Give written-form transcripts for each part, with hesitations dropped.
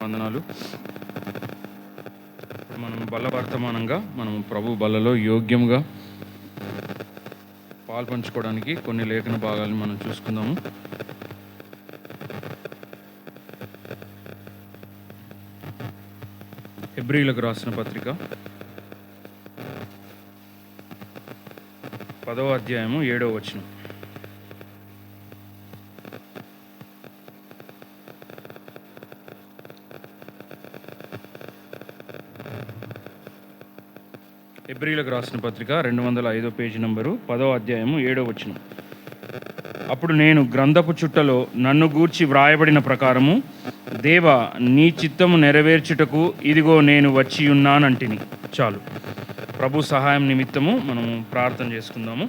వందనాలు. మనం బలవర్తమానంగా మనం ప్రభు బలలో యోగ్యంగా పాల్పంచుకోవడానికి కొన్ని లేఖన భాగాలను మనం చూసుకుందాము. హెబ్రీలకు రాసిన పత్రిక 10వ అధ్యాయము 7వ వచనం. హెబ్రీలకు రాసిన పత్రిక 205 పేజీ నంబరు 10వ అధ్యాయము 7వ వచనం. అప్పుడు నేను గ్రంథపు చుట్టలో నన్ను గూర్చి వ్రాయబడిన ప్రకారము, దేవా నీ చిత్తము నెరవేర్చుటకు ఇదిగో నేను వచ్చి ఉన్నానంటిని. చాలు. ప్రభు సహాయం నిమిత్తము మనము ప్రార్థన చేసుకుందాము.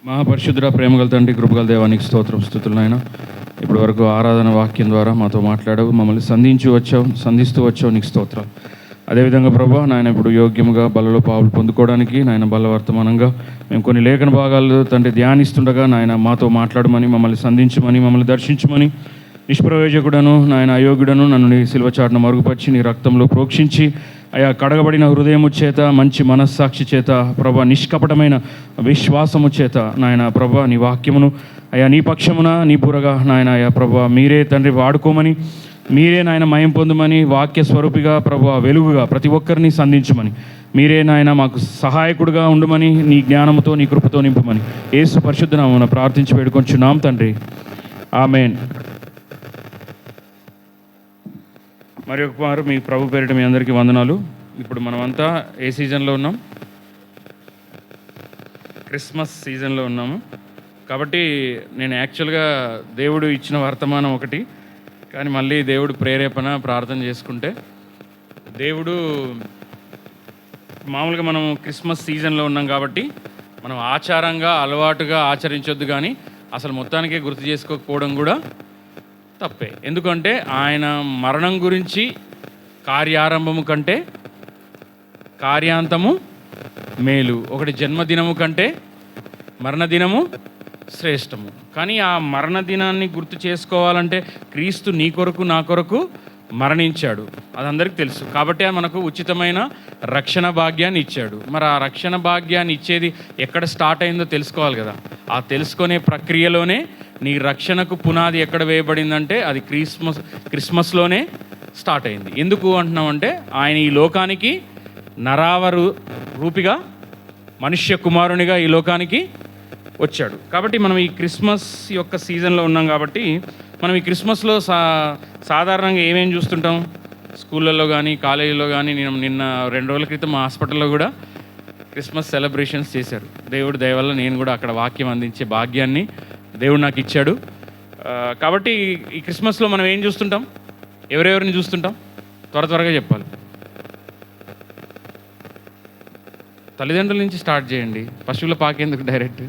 మహాపరిశుద్ధుడ, ప్రేమగల తండ్రి, కృపగల దేవానికి స్తోత్రం, స్తుతులు నాయన. ఇప్పటి వరకు ఆరాధన వాక్యం ద్వారా మాతో మాట్లాడావు, మమ్మల్ని సంధిస్తూ వచ్చావు, నీకు స్తోత్రాలు. అదేవిధంగా ప్రభా నాయన ఇప్పుడు యోగ్యంగా బలలో పావులు పొందుకోవడానికి నాయన బలవర్తమానంగా మేము కొన్ని లేఖన భాగాలు తండ్రి ధ్యానిస్తుండగా నాయన మాతో మాట్లాడమని, మమ్మల్ని సంధించమని, మమ్మల్ని దర్శించమని, నిష్ప్రయోజకుడను నాయన అయోగ్యుడను నన్ను నీ సిలువ చాటున మరుగుపరిచి నీ రక్తంలో ప్రోక్షించి అయా కడగబడిన హృదయము చేత, మంచి మనస్సాక్షి చేత ప్రభా, నిష్కపటమైన విశ్వాసము చేత నాయన ప్రభా నీ వాక్యమును అయా నీ పక్షమున నీ బురగా నాయన అయా ప్రభా మీరే తండ్రి వాడుకోమని, మీరే నాయన మయం పొందమని, వాక్య స్వరూపిగా ప్రభా వెలుగుగా ప్రతి ఒక్కరిని సంధించమని, మీరే నాయన మాకు సహాయకుడుగా ఉండమని, నీ జ్ఞానంతో నీ కృపతో నింపమని యేసు పరిశుద్ధ నామమున ప్రార్థించి వేడుకొంచున్నాం తండ్రి, ఆమేన్. మరి ఒకమారు మీ ప్రభు పేరిట మీ అందరికీ వందనాలు. ఇప్పుడు మనమంతా ఏ సీజన్లో ఉన్నాం? క్రిస్మస్ సీజన్లో ఉన్నాము. కాబట్టి నేను యాక్చువల్గా దేవుడు ఇచ్చిన వర్తమానం ఒకటి, కానీ మళ్ళీ దేవుడు ప్రేరేపణ ప్రార్థన చేసుకుంటే దేవుడు మామూలుగా మనం క్రిస్మస్ సీజన్లో ఉన్నాం కాబట్టి మనం ఆచారంగా అలవాటుగా ఆచరించొద్దు, కానీ అసలు మొత్తానికే గుర్తు చేసుకోకపోవడం కూడా తప్పే. ఎందుకంటే ఆయన మరణం గురించి కార్యారంభము కంటే కార్యాంతము మేలు, ఒకటి జన్మదినము కంటే మరణదినము శ్రేష్టము. కానీ ఆ మరణదినాన్ని గుర్తు చేసుకోవాలంటే క్రీస్తు నీ కొరకు నా కొరకు మరణించాడు, అది అందరికీ తెలుసు. కాబట్టి మనకు ఉచితమైన రక్షణ భాగ్యాన్ని ఇచ్చాడు. మరి ఆ రక్షణ భాగ్యాన్ని ఇచ్చేది ఎక్కడ స్టార్ట్ అయిందో తెలుసుకోవాలి కదా. ఆ తెలుసుకునే ప్రక్రియలోనే నీ రక్షణకు పునాది ఎక్కడ వేయబడిందంటే అది క్రిస్మస్లోనే స్టార్ట్ అయింది. ఎందుకు అంటున్నామంటే ఆయన ఈ లోకానికి నరావరు రూపిగా మనుష్య కుమారునిగా ఈ లోకానికి వచ్చాడు. కాబట్టి మనం ఈ క్రిస్మస్ యొక్క సీజన్లో ఉన్నాం. కాబట్టి మనం ఈ క్రిస్మస్లో సాధారణంగా ఏమేమి చూస్తుంటాం? స్కూళ్ళల్లో కానీ కాలేజీలో కానీ, నేను నిన్న 2 రోజుల క్రితం మా హాస్పిటల్లో కూడా క్రిస్మస్ సెలబ్రేషన్స్ చేశారు. దేవుడి దయ వల్ల నేను కూడా అక్కడ వాక్యం అందించే భాగ్యాన్ని దేవుడు నాకు ఇచ్చాడు. కాబట్టి ఈ క్రిస్మస్లో మనం ఏం చూస్తుంటాం? ఎవరెవరిని చూస్తుంటాం? త్వరగా చెప్పాలి. తల్లిదండ్రుల నుంచి స్టార్ట్ చేయండి. పశువుల పాకేందుకు డైరెక్ట్.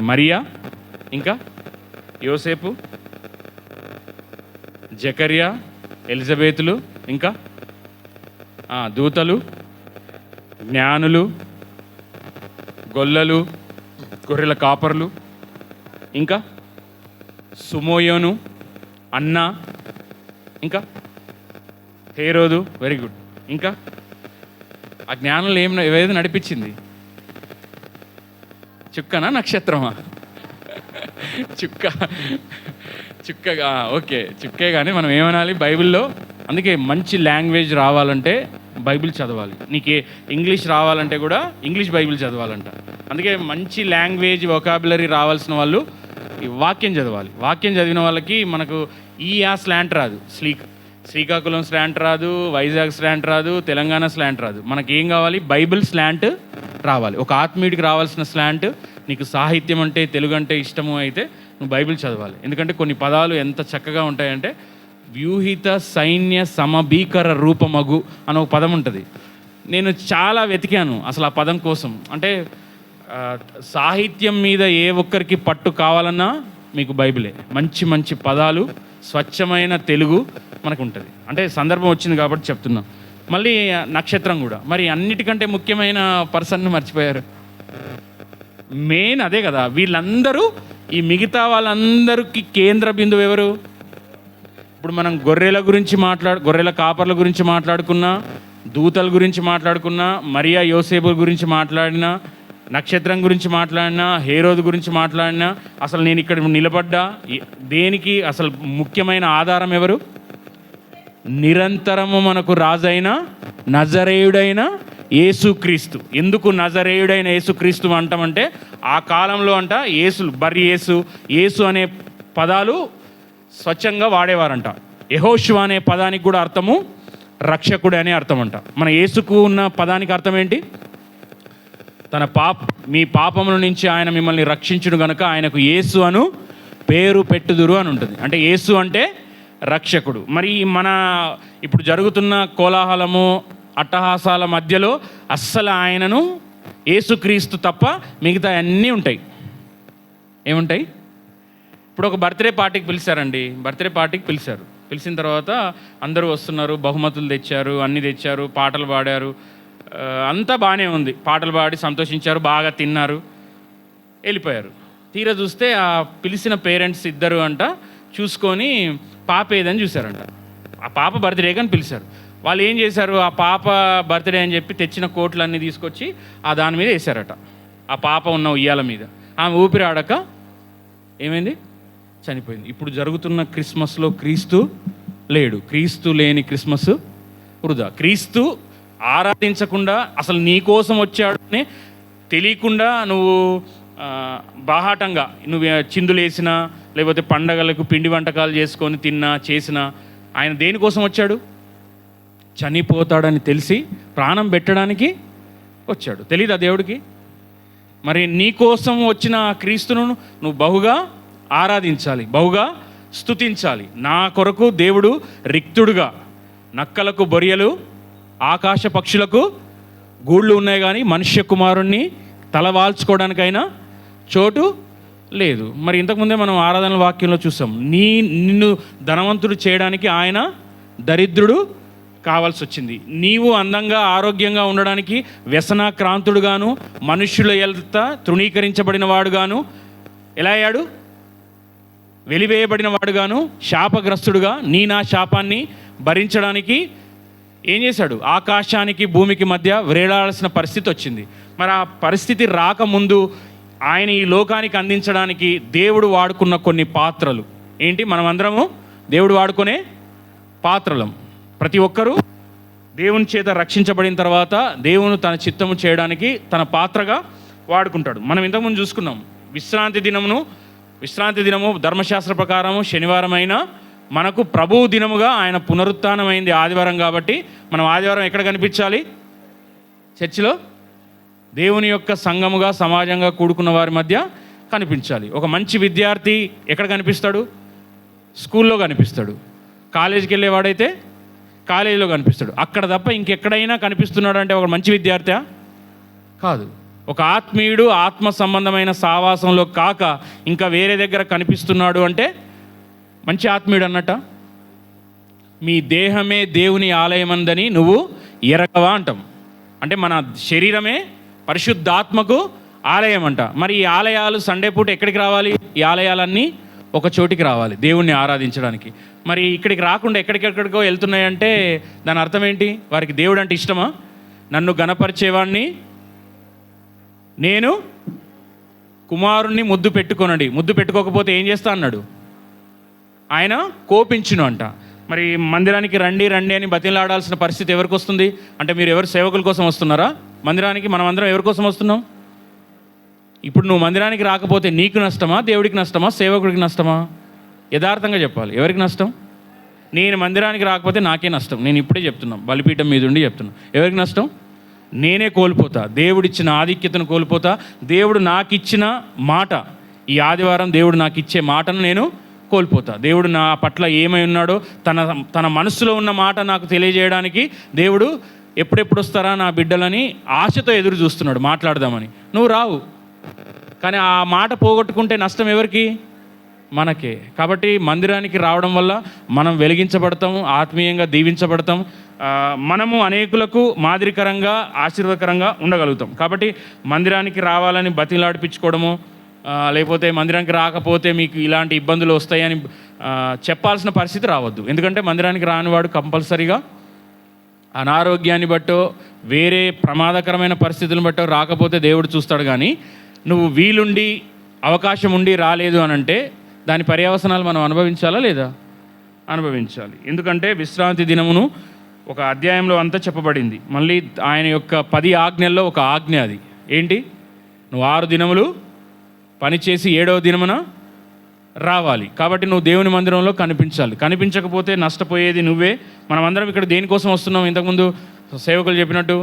మరియా, ఇంకా యోసేపు, జకరియా, ఎలిజబెతులు, ఇంకా దూతలు, జ్ఞానులు, గొల్లలు, గొర్రెల కాపర్లు, ఇంకా సుమోయోను, అన్న, ఇంకా హేరోదు. Very good. ఇంకా ఆ జ్ఞానంలో ఏదో నడిపించింది? చుక్కనా నక్షత్రమా? చుక్కగా ఓకే, చుక్కే. కానీ మనం ఏమనాలి బైబిల్లో? అందుకే మంచి లాంగ్వేజ్ రావాలంటే బైబిల్ చదవాలి. నీకు ఇంగ్లీష్ రావాలంటే కూడా ఇంగ్లీష్ బైబిల్ చదవాలంట. అందుకే మంచి లాంగ్వేజ్ వొకాబులరీ రావాల్సిన వాళ్ళు ఈ వాక్యం చదవాలి. వాక్యం చదివిన వాళ్ళకి మనకు ఈ స్లాంట్ రాదు. శ్రీకాకుళం స్లాంట్ రాదు, వైజాగ్ స్లాంట్ రాదు, తెలంగాణ స్లాంట్ రాదు. మనకి ఏం కావాలి? బైబిల్ స్లాంట్ రావాలి. ఒక ఆత్మీయుడికి రావాల్సిన స్లాంట్. నీకు సాహిత్యం అంటే, తెలుగు అంటే ఇష్టము అయితే నువ్వు బైబిల్ చదవాలి. ఎందుకంటే కొన్ని పదాలు ఎంత చక్కగా ఉంటాయంటే, వ్యూహిత సైన్య సమభీకర రూపమగు అని ఒక పదం ఉంటుంది. నేను చాలా వెతికాను అసలు ఆ పదం కోసం. అంటే సాహిత్యం మీద ఏ ఒక్కరికి పట్టు కావాలన్నా మీకు బైబిలే. మంచి మంచి పదాలు, స్వచ్ఛమైన తెలుగు మనకు ఉంటుంది. అంటే సందర్భం వచ్చింది కాబట్టి చెప్తున్నాం. మళ్ళీ నక్షత్రం కూడా. మరి అన్నిటికంటే ముఖ్యమైన పర్సన్ని మర్చిపోయారు. మెయిన్ అదే కదా. వీళ్ళందరూ ఈ మిగతా వాళ్ళందరికీ కేంద్ర బిందువు ఎవరు? ఇప్పుడు మనం గొర్రెల కాపర్ల గురించి మాట్లాడుకున్నా, దూతల గురించి మాట్లాడుకున్నా, మరియా యోసేపు గురించి మాట్లాడినా, నక్షత్రం గురించి మాట్లాడినా, హేరోదు గురించి మాట్లాడినా, అసలు నేను ఇక్కడ నిలబడ్డా దేనికి అసలు ముఖ్యమైన ఆధారం ఎవరు? నిరంతరము మనకు రాజైన నజరేయుడైన యేసుక్రీస్తు. ఎందుకు నజరేయుడైన యేసుక్రీస్తు అంటామంటే, ఆ కాలంలో యేసు అనే పదాలు స్వచ్ఛంగా వాడేవారంట. యెహోషువ అనే పదానికి కూడా అర్థము రక్షకుడు అనే అర్థం అంట. మన యేసుకు ఉన్న పదానికి అర్థం ఏంటి? మీ పాపముల నుంచి ఆయన మిమ్మల్ని రక్షించును గనుక ఆయనకు యేసు అను పేరు పెట్టుదురు అని ఉంటుంది. అంటే యేసు అంటే రక్షకుడు. మరి ఇప్పుడు జరుగుతున్న కోలాహలము అట్టహాసాల మధ్యలో అస్సలు ఆయనను యేసుక్రీస్తు తప్ప మిగతా అన్నీ ఉంటాయి. ఏముంటాయి? ఇప్పుడు ఒక బర్త్డే పార్టీకి పిలిచారండి. పిలిచిన తర్వాత అందరూ వస్తున్నారు, బహుమతులు తెచ్చారు, అన్నీ తెచ్చారు, పాటలు పాడారు, అంతా బాగానే ఉంది. పాటలు పాడి సంతోషించారు, బాగా తిన్నారు, వెళ్ళిపోయారు. తీరా చూస్తే ఆ పిలిచిన పేరెంట్స్ ఇద్దరు చూసుకొని పాప ఏదని చూశారంట. ఆ పాప బర్త్డే కానీ పిలిచారు. వాళ్ళు ఏం చేశారు, ఆ పాప బర్త్డే అని చెప్పి తెచ్చిన కోట్లన్నీ తీసుకొచ్చి దాని మీద వేశారట. ఆ పాప ఉన్న ఉయ్యాల మీద. ఆమె ఊపిరి ఆడక ఏమైంది? చనిపోయింది. ఇప్పుడు జరుగుతున్న క్రిస్మస్లో క్రీస్తు లేడు. క్రీస్తు లేని క్రిస్మస్ వృధా. క్రీస్తు ఆరాధించకుండా అసలు నీ కోసం వచ్చాడని తెలియకుండా నువ్వు బాహాటంగా నువ్వు చిందులేసినా, లేకపోతే పండగలకు పిండి వంటకాలు చేసుకొని చేసినా, ఆయన దేనికోసం వచ్చాడు? చనిపోతాడని తెలిసి ప్రాణం పెట్టడానికి వచ్చాడు. తెలీదా దేవుడికి? మరి నీ కోసం వచ్చిన క్రీస్తును నువ్వు బహుగా ఆరాధించాలి, బహుగా స్తుతించాలి. నా కొరకు దేవుడు రిక్తుడుగా, నక్కలకు బొరియలు, ఆకాశ పక్షులకు గూళ్ళు ఉన్నాయి కానీ మనుష్య కుమారుణ్ణి తలవాల్చుకోవడానికైనా చోటు లేదు. మరి ఇంతకుముందే మనం ఆరాధన వాక్యంలో చూసాం, నిన్ను ధనవంతుడు చేయడానికి ఆయన దరిద్రుడు కావాల్సి వచ్చింది. నీవు అందంగా ఆరోగ్యంగా ఉండడానికి వ్యసనాక్రాంతుడుగాను, మనుష్యుల ఎల్త తృణీకరించబడిన వాడుగాను, ఎలా అయ్యాడు? వెలివేయబడిన వాడుగాను, శాపగ్రస్తుడుగా నా శాపాన్ని భరించడానికి ఏం చేశాడు? ఆకాశానికి భూమికి మధ్య వేలాడాల్సిన పరిస్థితి వచ్చింది. మరి ఆ పరిస్థితి రాకముందు ఆయన ఈ లోకానికి అందించడానికి దేవుడు వాడుకున్న కొన్ని పాత్రలు ఏంటి? మనమందరము దేవుడు వాడుకునే పాత్రలం. ప్రతి ఒక్కరూ దేవుని చేత రక్షించబడిన తర్వాత దేవుని తన చిత్తము చేయడానికి తన పాత్రగా వాడుకుంటాడు. మనం ఇంతకుముందు చూసుకున్నాం, విశ్రాంతి దినము ధర్మశాస్త్ర ప్రకారము శనివారం మనకు ప్రభువు దినముగా ఆయన పునరుత్థానమైంది ఆదివారం. కాబట్టి మనం ఆదివారం ఎక్కడ కనిపించాలి? చర్చిలో దేవుని యొక్క సంఘముగా, సమాజంగా కూడుకున్న వారి మధ్య కనిపించాలి. ఒక మంచి విద్యార్థి ఎక్కడ కనిపిస్తాడు? స్కూల్లో కనిపిస్తాడు. కాలేజీకి వెళ్ళేవాడైతే కాలేజీలో కనిపిస్తాడు. అక్కడ తప్ప ఇంకెక్కడైనా కనిపిస్తున్నాడు అంటే ఒక మంచి విద్యార్థి కాదు. ఒక ఆత్మీయుడు ఆత్మ సంబంధమైన సావాసంలో కాక ఇంకా వేరే దగ్గర కనిపిస్తున్నాడు అంటే మంచి ఆత్మీయుడు అన్నట్ట. మీ దేహమే దేవుని ఆలయమందని నువ్వు ఎరగవా అంటాం. అంటే మన శరీరమే పరిశుద్ధాత్మకు ఆలయం అంట. మరి ఈ ఆలయాలు సండే పూట ఎక్కడికి రావాలి? ఈ ఆలయాలన్నీ ఒక చోటికి రావాలి దేవుణ్ణి ఆరాధించడానికి. మరి ఇక్కడికి రాకుండా ఎక్కడికెక్కడికో వెళ్తున్నాయంటే దాని అర్థం ఏంటి? వారికి దేవుడు అంటే ఇష్టమా? నన్ను గణపరిచేవాడిని నేను కుమారుణ్ణి ముద్దు పెట్టుకోనండి, ముద్దు పెట్టుకోకపోతే ఏం చేస్తా అన్నాడు? ఆయన కోపించును అంట. మరి మందిరానికి రండి అని బతిలాడాల్సిన పరిస్థితి ఎవరికి వస్తుంది? అంటే మీరు ఎవరు సేవకుల కోసం వస్తున్నారా మందిరానికి? మనం అందరం ఎవరి కోసం వస్తున్నాం? ఇప్పుడు నువ్వు మందిరానికి రాకపోతే నీకు నష్టమా, దేవుడికి నష్టమా, సేవకుడికి నష్టమా? యథార్థంగా చెప్పాలి, ఎవరికి నష్టం? నేను మందిరానికి రాకపోతే నాకే నష్టం. నేను ఇప్పుడే చెప్తున్నాను, బలిపీఠం మీద ఉండి చెప్తున్నాను. ఎవరికి నష్టం? నేనే కోల్పోతా, దేవుడిచ్చిన ఆధిక్యతను కోల్పోతా. దేవుడు నాకు ఇచ్చిన మాట, ఈ ఆదివారం దేవుడు నాకు ఇచ్చే మాటను నేను కోల్పోతా. దేవుడు నా పట్ల ఏమై ఉన్నాడో తన మనసులో ఉన్న మాట నాకు తెలియజేయడానికి దేవుడు ఎప్పుడెప్పుడు వస్తారా నా బిడ్డలని ఆశతో ఎదురు చూస్తున్నాడు మాట్లాడదామని. నువ్వు రావు, కానీ ఆ మాట పోగొట్టుకుంటే నష్టం ఎవరికి? మనకే. కాబట్టి మందిరానికి రావడం వల్ల మనం వెలిగించబడతాము, ఆత్మీయంగా దీవించబడతాం, మనము అనేకులకు మాదిరికరంగా ఆశీర్వాదకరంగా ఉండగలుగుతాం. కాబట్టి మందిరానికి రావాలని బతిలాడిపించుకోవడము, లేకపోతే మందిరానికి రాకపోతే మీకు ఇలాంటి ఇబ్బందులు వస్తాయని చెప్పాల్సిన పరిస్థితి రావద్దు. ఎందుకంటే మందిరానికి రానివాడు కంపల్సరీగా అనారోగ్యాన్ని బట్టో వేరే ప్రమాదకరమైన పరిస్థితులను బట్టో రాకపోతే దేవుడు చూస్తాడు. కానీ నువ్వు వీలుండి అవకాశం ఉండి రాలేదు అని అంటే దాని పర్యవసనాలు మనం అనుభవించాలా లేదా? అనుభవించాలి. ఎందుకంటే విశ్రాంతి దినమును ఒక అధ్యాయంలో అంతా చెప్పబడింది. మళ్ళీ ఆయన యొక్క 10 ఆజ్ఞల్లో ఒక ఆజ్ఞ అది ఏంటి? నువ్వు 6 దినములు పనిచేసి 7వ దినమున రావాలి. కాబట్టి నువ్వు దేవుని మందిరంలో కనిపించాలి. కనిపించకపోతే నష్టపోయేది నువ్వే. మనమందరం ఇక్కడ దేనికోసం వస్తున్నాం? ఇంతకుముందు సేవకులు చెప్పినట్టు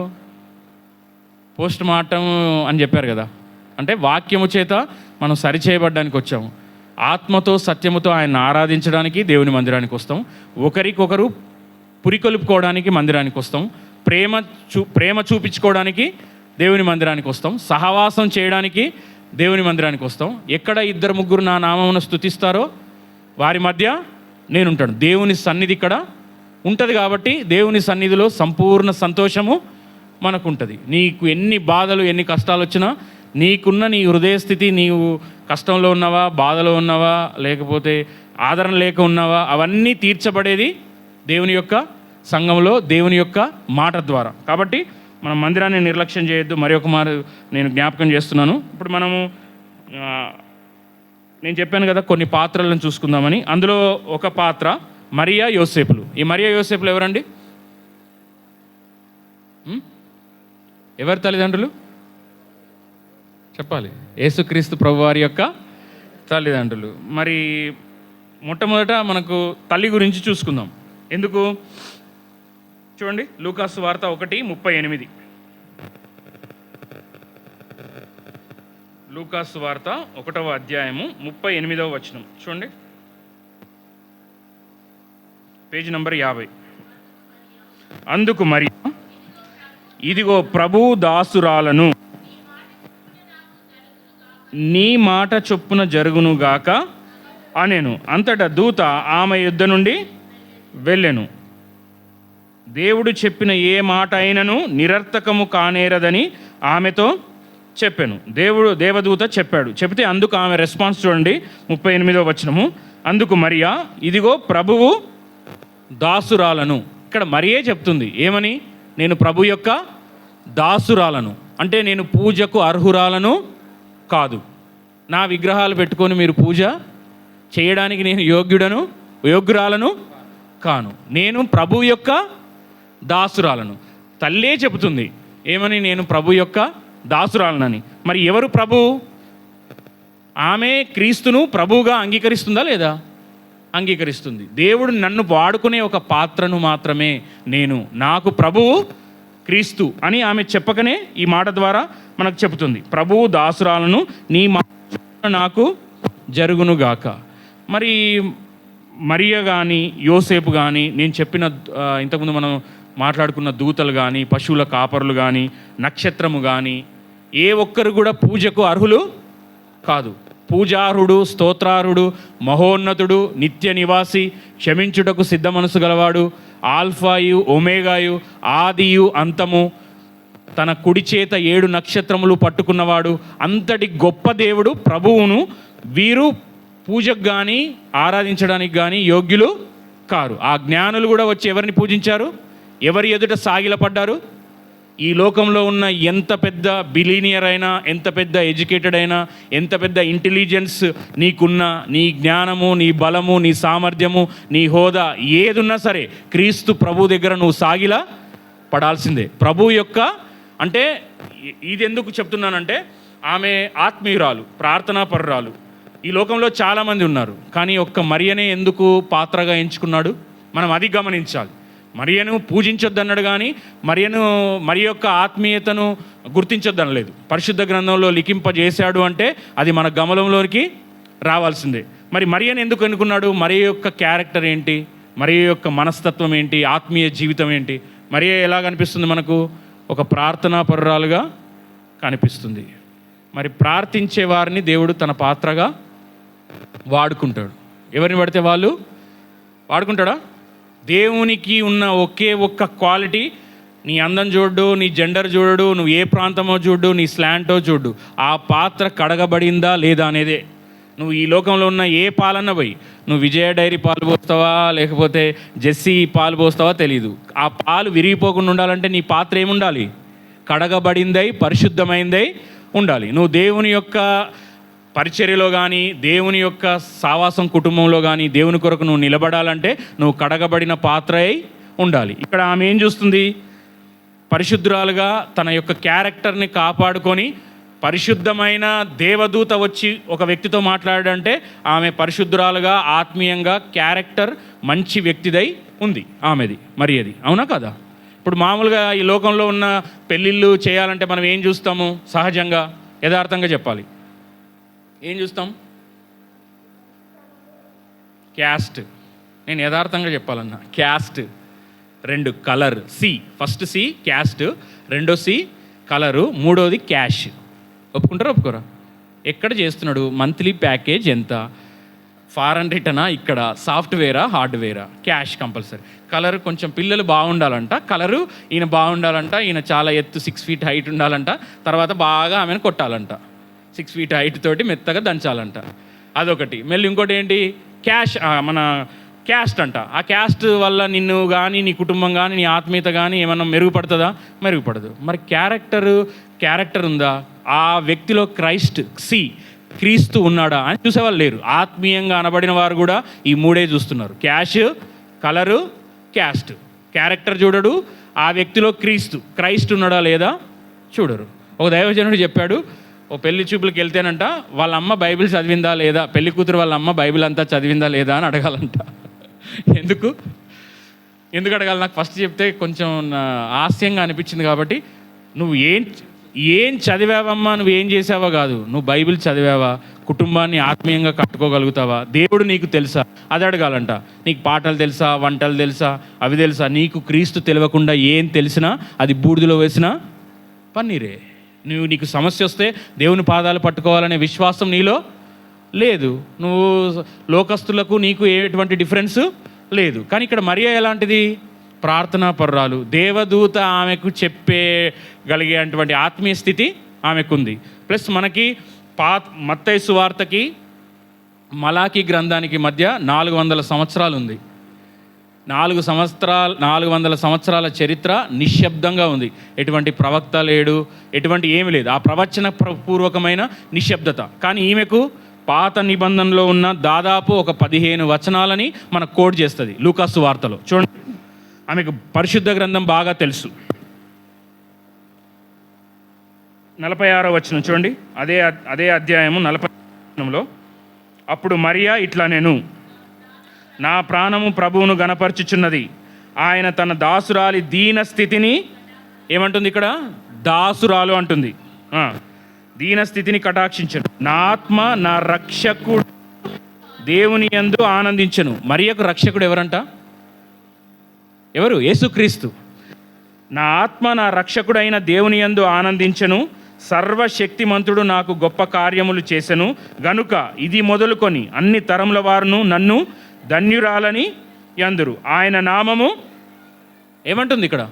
పోస్ట్ మార్టం అని చెప్పారు కదా, అంటే వాక్యము చేత మనం సరిచేయబడ్డానికి వచ్చాము. ఆత్మతో సత్యముతో ఆయన ఆరాధించడానికి దేవుని మందిరానికి వస్తాం. ఒకరికొకరు పురికొల్పుకోవడానికి మందిరానికి వస్తాం. ప్రేమ చూపించుకోవడానికి దేవుని మందిరానికి వస్తాం. సహవాసం చేయడానికి దేవుని మందిరానికి వస్తాం. ఎక్కడ 2-3 నా నామమును స్తుతిస్తారో వారి మధ్య నేనుంటాను. దేవుని సన్నిధి ఇక్కడ ఉంటుంది. కాబట్టి దేవుని సన్నిధిలో సంపూర్ణ సంతోషము మనకు ఉంటుంది. నీకు ఎన్ని బాధలు ఎన్ని కష్టాలు వచ్చినా నీకున్న నీ హృదయ స్థితి, నీవు కష్టంలో ఉన్నావా, బాధలో ఉన్నావా, లేకపోతే ఆదరణ లేక ఉన్నావా, అవన్నీ తీర్చబడేది దేవుని యొక్క సంఘంలో దేవుని యొక్క మాట ద్వారా. కాబట్టి మనం మందిరాన్ని నిర్లక్ష్యం చేయొద్దు. మరి ఒక మారు నేను జ్ఞాపకం చేస్తున్నాను. ఇప్పుడు మనము నేను చెప్పాను కదా కొన్ని పాత్రలను చూసుకుందామని. అందులో ఒక పాత్ర మరియా యోసేపులు. ఈ మరియా యోసేపులు ఎవరండి? ఎవరి తల్లిదండ్రులు చెప్పాలి? యేసుక్రీస్తు ప్రభువారి యొక్క తల్లిదండ్రులు. మరి మొట్టమొదట మనకు తల్లి గురించి చూసుకుందాం. ఎందుకు చూడండి, లూకాసు వార్త 1:38. లూకాసు వార్త 1వ అధ్యాయము 38వ వచనం చూడండి, పేజీ నంబర్ 50. అందుకు మరియా, ఇదిగో ప్రభువు దాసురాలను, నీ మాట చొప్పున జరుగునుగాక అనెను. అంతటా దూత ఆమె యుద్ధ నుండి వెళ్ళెను. దేవుడు చెప్పిన ఏ మాట అయినను నిరర్థకము కానేరదని ఆమెతో చెప్పాను. దేవదూత చెప్పాడు. చెప్తే అందుకు ఆమె రెస్పాన్స్ చూడండి, 38వ వచనము. అందుకు మరియా, ఇదిగో ప్రభువు దాసురాలను. ఇక్కడ మరియే చెప్తుంది ఏమని? నేను ప్రభు యొక్క దాసురాలను. అంటే నేను పూజకు అర్హురాలను కాదు. నా విగ్రహాలు పెట్టుకొని మీరు పూజ చేయడానికి నేను యోగ్యురాలను కాను. నేను ప్రభు యొక్క దాసురాలను. తల్లే చెబుతుంది ఏమని? నేను ప్రభు యొక్క దాసురాలనని. మరి ఎవరు ప్రభు? ఆమె క్రీస్తును ప్రభువుగా అంగీకరిస్తుందా లేదా? అంగీకరిస్తుంది. దేవుడు నన్ను వాడుకునే ఒక పాత్రను మాత్రమే నేను, నాకు ప్రభువు క్రీస్తు అని ఆమె చెప్పకనే ఈ మాట ద్వారా మనకు చెబుతుంది. ప్రభువు దాసురాలను, నీ మాట నాకు జరుగునుగాక. మరి మరియ కానీ యోసేపు కానీ, నేను చెప్పిన ఇంతకుముందు మనం మాట్లాడుకున్న దూతలు కానీ, పశువుల కాపరులు కానీ, నక్షత్రము కానీ, ఏ ఒక్కరు కూడా పూజకు అర్హులు కాదు. పూజార్హుడు, స్తోత్రార్హుడు, మహోన్నతుడు, నిత్య నివాసి, క్షమించుటకు సిద్ధ మనసు గలవాడు, ఆల్ఫాయు ఒమేగాయు, ఆదియు అంతము, తన కుడి చేత 7 నక్షత్రములు పట్టుకున్నవాడు, అంతటి గొప్ప దేవుడు ప్రభువును వీరు పూజకు కానీ ఆరాధించడానికి కానీ యోగ్యులు కారు. ఆ జ్ఞానులు కూడా వచ్చి ఎవరిని పూజించారు? ఎవరి ఎదుట సాగిలపడ్డారు? ఈ లోకంలో ఉన్న ఎంత పెద్ద బిలీనియర్ అయినా, ఎంత పెద్ద ఎడ్యుకేటెడ్ అయినా, ఎంత పెద్ద ఇంటెలిజెన్స్ నీకున్నా, నీ జ్ఞానము, నీ బలము, నీ సామర్థ్యము, నీ హోదా ఏదున్నా సరే క్రీస్తు ప్రభు దగ్గర నువ్వు సాగిలా పడాల్సిందే. ప్రభు యొక్క అంటే ఇది ఎందుకు చెప్తున్నానంటే, ఆమె ఆత్మీయురాలు, ప్రార్థనాపరురాలు. ఈ లోకంలో చాలామంది ఉన్నారు, కానీ ఒక్క మరియనే ఎందుకు పాత్రగా ఎంచుకున్నాడు? మనం అది గమనించాలి. మరియను పూజించొద్దన్నాడు, కానీ మరి యొక్క ఆత్మీయతను గుర్తించొద్దనలేదు. పరిశుద్ధ గ్రంథంలో లిఖింపజేశాడు అంటే అది మన గమనంలోనికి రావాల్సిందే. మరి మరియను ఎందుకు అనుకున్నాడు? మరి యొక్క క్యారెక్టర్ ఏంటి? మరి యొక్క మనస్తత్వం ఏంటి? ఆత్మీయ జీవితం ఏంటి? మరి ఎలా కనిపిస్తుంది మనకు? ఒక ప్రార్థనాపరురాలుగా కనిపిస్తుంది. మరి ప్రార్థించే వారిని దేవుడు తన పాత్రగా వాడుకుంటాడు. ఎవరిని పడితే వాళ్ళు వాడుకుంటాడా? దేవునికి ఉన్న ఒకే ఒక్క క్వాలిటీ నీ అందం చూడు, నీ జెండర్ చూడు, నువ్వు ఏ ప్రాంతమో చూడు, నీ స్లాంటో చూడు, ఆ పాత్ర కడగబడిందా లేదా అనేదే. నువ్వు ఈ లోకంలో ఉన్న ఏ పాలన్న పోయి, నువ్వు విజయ డైరీ పాలు పోస్తావా లేకపోతే జెస్సీ పాలు పోస్తావా తెలీదు, ఆ పాలు విరిగిపోకుండా ఉండాలంటే నీ పాత్ర ఏముండాలి? కడగబడిందై పరిశుద్ధమైందై ఉండాలి. నువ్వు దేవుని యొక్క పరిచర్యలో కానీ, దేవుని యొక్క సావాసం కుటుంబంలో కానీ దేవుని కొరకు నువ్వు నిలబడాలంటే నువ్వు కడగబడిన పాత్ర అయి ఉండాలి. ఇక్కడ ఆమె ఏం చూస్తుంది? పరిశుద్ధురాలుగా తన యొక్క క్యారెక్టర్ని కాపాడుకొని, పరిశుద్ధమైన దేవదూత వచ్చి ఒక వ్యక్తితో మాట్లాడంటే ఆమె పరిశుద్ధురాలుగా ఆత్మీయంగా క్యారెక్టర్ మంచి వ్యక్తిదై ఉంది ఆమెది, మరి అది అవునా కదా? ఇప్పుడు మామూలుగా ఈ లోకంలో ఉన్న పెళ్ళిళ్ళు చేయాలంటే మనం ఏం చూస్తాము? సహజంగా యథార్థంగా చెప్పాలి, ఏం చూస్తాం? క్యాస్ట్. నేను యథార్థంగా చెప్పాలన్నా caste, 2 colour, first C caste, రెండో సి కలరు, మూడోది క్యాష్. ఒప్పుకుంటారా ఒప్పుకోరా? ఎక్కడ చేస్తున్నాడు? మంత్లీ ప్యాకేజ్ ఎంత? ఫారెన్ రిటర్నా, ఇక్కడ సాఫ్ట్వేరా హార్డ్వేరా? Cash compulsory. కలర్ కొంచెం పిల్లలు బాగుండాలంట, కలరు ఈయన బాగుండాలంట, ఈయన చాలా ఎత్తు 6 ఫీట్ హైట్ ఉండాలంట, తర్వాత బాగా ఆమెను కొట్టాలంట, 6 ఫీట్ హైట్ తోటి మెత్తగా దంచాలంట, అదొకటి. మళ్ళీ ఇంకోటి ఏంటి? క్యాష్, మన క్యాస్ట్ అంట. ఆ క్యాస్ట్ వల్ల నిన్ను కానీ, నీ కుటుంబం కానీ, నీ ఆత్మీయత కానీ ఏమన్నా మెరుగుపడుతుందా? మెరుగుపడదు. మరి క్యారెక్టర్ ఉందా? ఆ వ్యక్తిలో క్రీస్తు ఉన్నాడా అని చూసేవాళ్ళు లేరు. ఆత్మీయంగా అనబడిన వారు కూడా ఈ 3 చూస్తున్నారు: క్యాష్, కలరు, క్యాస్ట్. క్యారెక్టర్ చూడడు. ఆ వ్యక్తిలో క్రైస్ట్ ఉన్నాడా లేదా చూడరు. ఒక దైవజనుడు చెప్పాడు, ఓ పెళ్లి చూపులకు వెళ్తేనంట వాళ్ళ అమ్మ బైబిల్ చదివిందా లేదా, పెళ్లి కూతురు వాళ్ళ అమ్మ బైబిల్ అంతా చదివిందా లేదా అని అడగాలంట. ఎందుకు అడగాలి? నాకు ఫస్ట్ చెప్తే కొంచెం హాస్యంగా అనిపించింది. కాబట్టి నువ్వు ఏం చదివావమ్మా, నువ్వు ఏం చేసావా కాదు, నువ్వు బైబిల్ చదివావా, కుటుంబాన్ని ఆత్మీయంగా కట్టుకోగలుగుతావా, దేవుడు నీకు తెలుసా, అది అడగాలంట. నీకు పాటలు తెలుసా, వంటలు తెలుసా, అవి తెలుసా? నీకు క్రీస్తు తెలియకుండా ఏం తెలిసినా అది బూడిదలో వేసినా పన్నీరే. నీకు సమస్య వస్తే దేవుని పాదాలు పట్టుకోవాలనే విశ్వాసం నీలో లేదు. నువ్వు లోకస్తులకు నీకు ఎటువంటి డిఫరెన్స్ లేదు. కానీ ఇక్కడ మరియా ఎలాంటిది? ప్రార్థనా పరురాలు. దేవదూత ఆమెకు చెప్పగలిగేటువంటి ఆత్మీయ స్థితి ఆమెకుంది. ప్లస్ మనకి మత్తయి సువార్తకి మలాకి గ్రంథానికి మధ్య 400 సంవత్సరాలు ఉంది. 400 సంవత్సరాల చరిత్ర నిశ్శబ్దంగా ఉంది. ఎటువంటి ప్రవక్త లేడు, ఎటువంటి ఏమి లేదు. ఆ ప్రవచన పూర్వకమైన నిశ్శబ్దత. కానీ ఈమెకు పాత నిబంధనలో ఉన్న దాదాపు ఒక 15 వచనాలని మనకు కోడ్ చేస్తుంది లూకాసు వార్తలో. చూడండి, ఆమెకు పరిశుద్ధ గ్రంథం బాగా తెలుసు. 46వ వచనం చూడండి, అదే అధ్యాయము 40లో. అప్పుడు మరియా ఇట్లా, నేను నా ప్రాణము ప్రభువును గణపరచుచున్నది, ఆయన తన దాసురాలి దీన స్థితిని ఏమంటుంది? ఇక్కడ దాసురాలు అంటుంది. దీన స్థితిని కటాక్షించను. నా ఆత్మ నా రక్షకుడు దేవుని యందు ఆనందించను. మరియకు రక్షకుడు ఎవరంట? ఎవరు? యేసుక్రీస్తు. నా ఆత్మ నా రక్షకుడైన దేవుని యందు ఆనందించను, సర్వశక్తిమంతుడు నాకు గొప్ప కార్యములు చేసెను గనుక ఇది మొదలుకొని అన్ని తరముల వారును నన్ను ధన్యురాలని యందురు. ఆయన నామము ఏమంటుంది ఇక్కడ?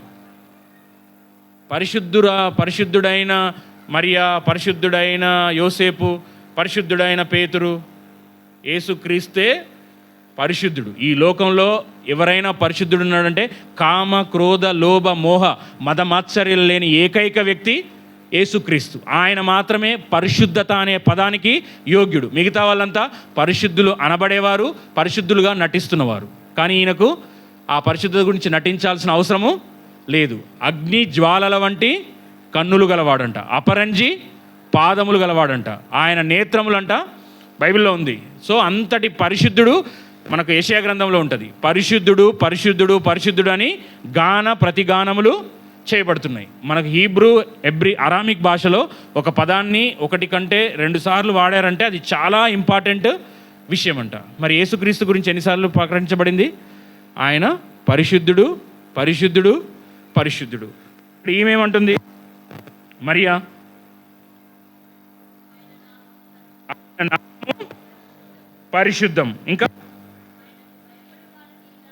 పరిశుద్ధుడైన మరియా, పరిశుద్ధుడైన యోసేపు, పరిశుద్ధుడైన పేతురు. యేసుక్రీస్తే పరిశుద్ధుడు. ఈ లోకంలో ఎవరైనా పరిశుద్ధుడు ఉన్నాడంటే కామ, క్రోధ, లోభ, మోహ, మదమాత్సర్యాలు లేని ఏకైక వ్యక్తి యేసుక్రీస్తు. ఆయన మాత్రమే పరిశుద్ధత అనే పదానికి యోగ్యుడు. మిగతా వాళ్ళంతా పరిశుద్ధులు అనబడేవారు, పరిశుద్ధులుగా నటిస్తున్నవారు. కానీ ఈయనకు ఆ పరిశుద్ధత గురించి నటించాల్సిన అవసరము లేదు. అగ్ని జ్వాలల వంటి కన్నులు గలవాడంట, అపరంజి పాదములు గలవాడంట, ఆయన నేత్రములంట బైబిల్లో ఉంది. సో అంతటి పరిశుద్ధుడు మనకు యెషయా గ్రంథంలో ఉంటుంది. పరిశుద్ధుడు పరిశుద్ధుడు పరిశుద్ధుడు అని ప్రతిగానములు చేయబడుతున్నాయి. మనకు హీబ్రూ, అరామిక్ భాషలో ఒక పదాన్ని 1 కంటే 2 సార్లు వాడారంటే అది చాలా ఇంపార్టెంట్ విషయం అంట. మరి యేసుక్రీస్తు గురించి ఎన్నిసార్లు ప్రకటించబడింది? ఆయన పరిశుద్ధుడు పరిశుద్ధుడు పరిశుద్ధుడు. ఇప్పుడు ఈమెమంటుంది? మరియా పరిశుద్ధం. ఇంకా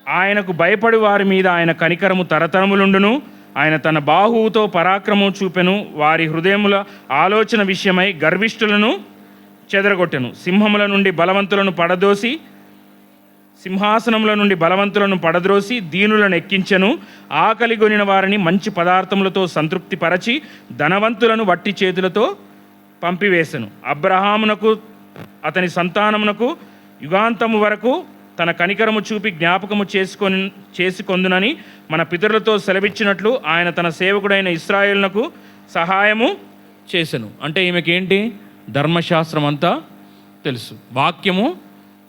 ఆయనకు భయపడి వారి మీద ఆయన కనికరము తరతరములుండును, ఆయన తన బాహువుతో పరాక్రమం చూపెను, వారి హృదయముల ఆలోచన విషయమై గర్విష్ఠులను చెదరగొట్టెను. సింహాసనముల నుండి బలవంతులను పడద్రోసి దీనులను ఎక్కించెను. ఆకలిగొనిన వారిని మంచి పదార్థములతో సంతృప్తిపరచి ధనవంతులను వట్టి చేతులతో పంపివేశను. అబ్రహామునకు అతని సంతానమునకు యుగాంతము వరకు తన కనికరము చూపి జ్ఞాపకము చేసుకొందునని మన పితరులతో సెలవిచ్చినట్లు ఆయన తన సేవకుడైన ఇశ్రాయేలునకు సహాయము చేసెను. అంటే ఈమెకేంటి? ధర్మశాస్త్రం అంతా తెలుసు, వాక్యము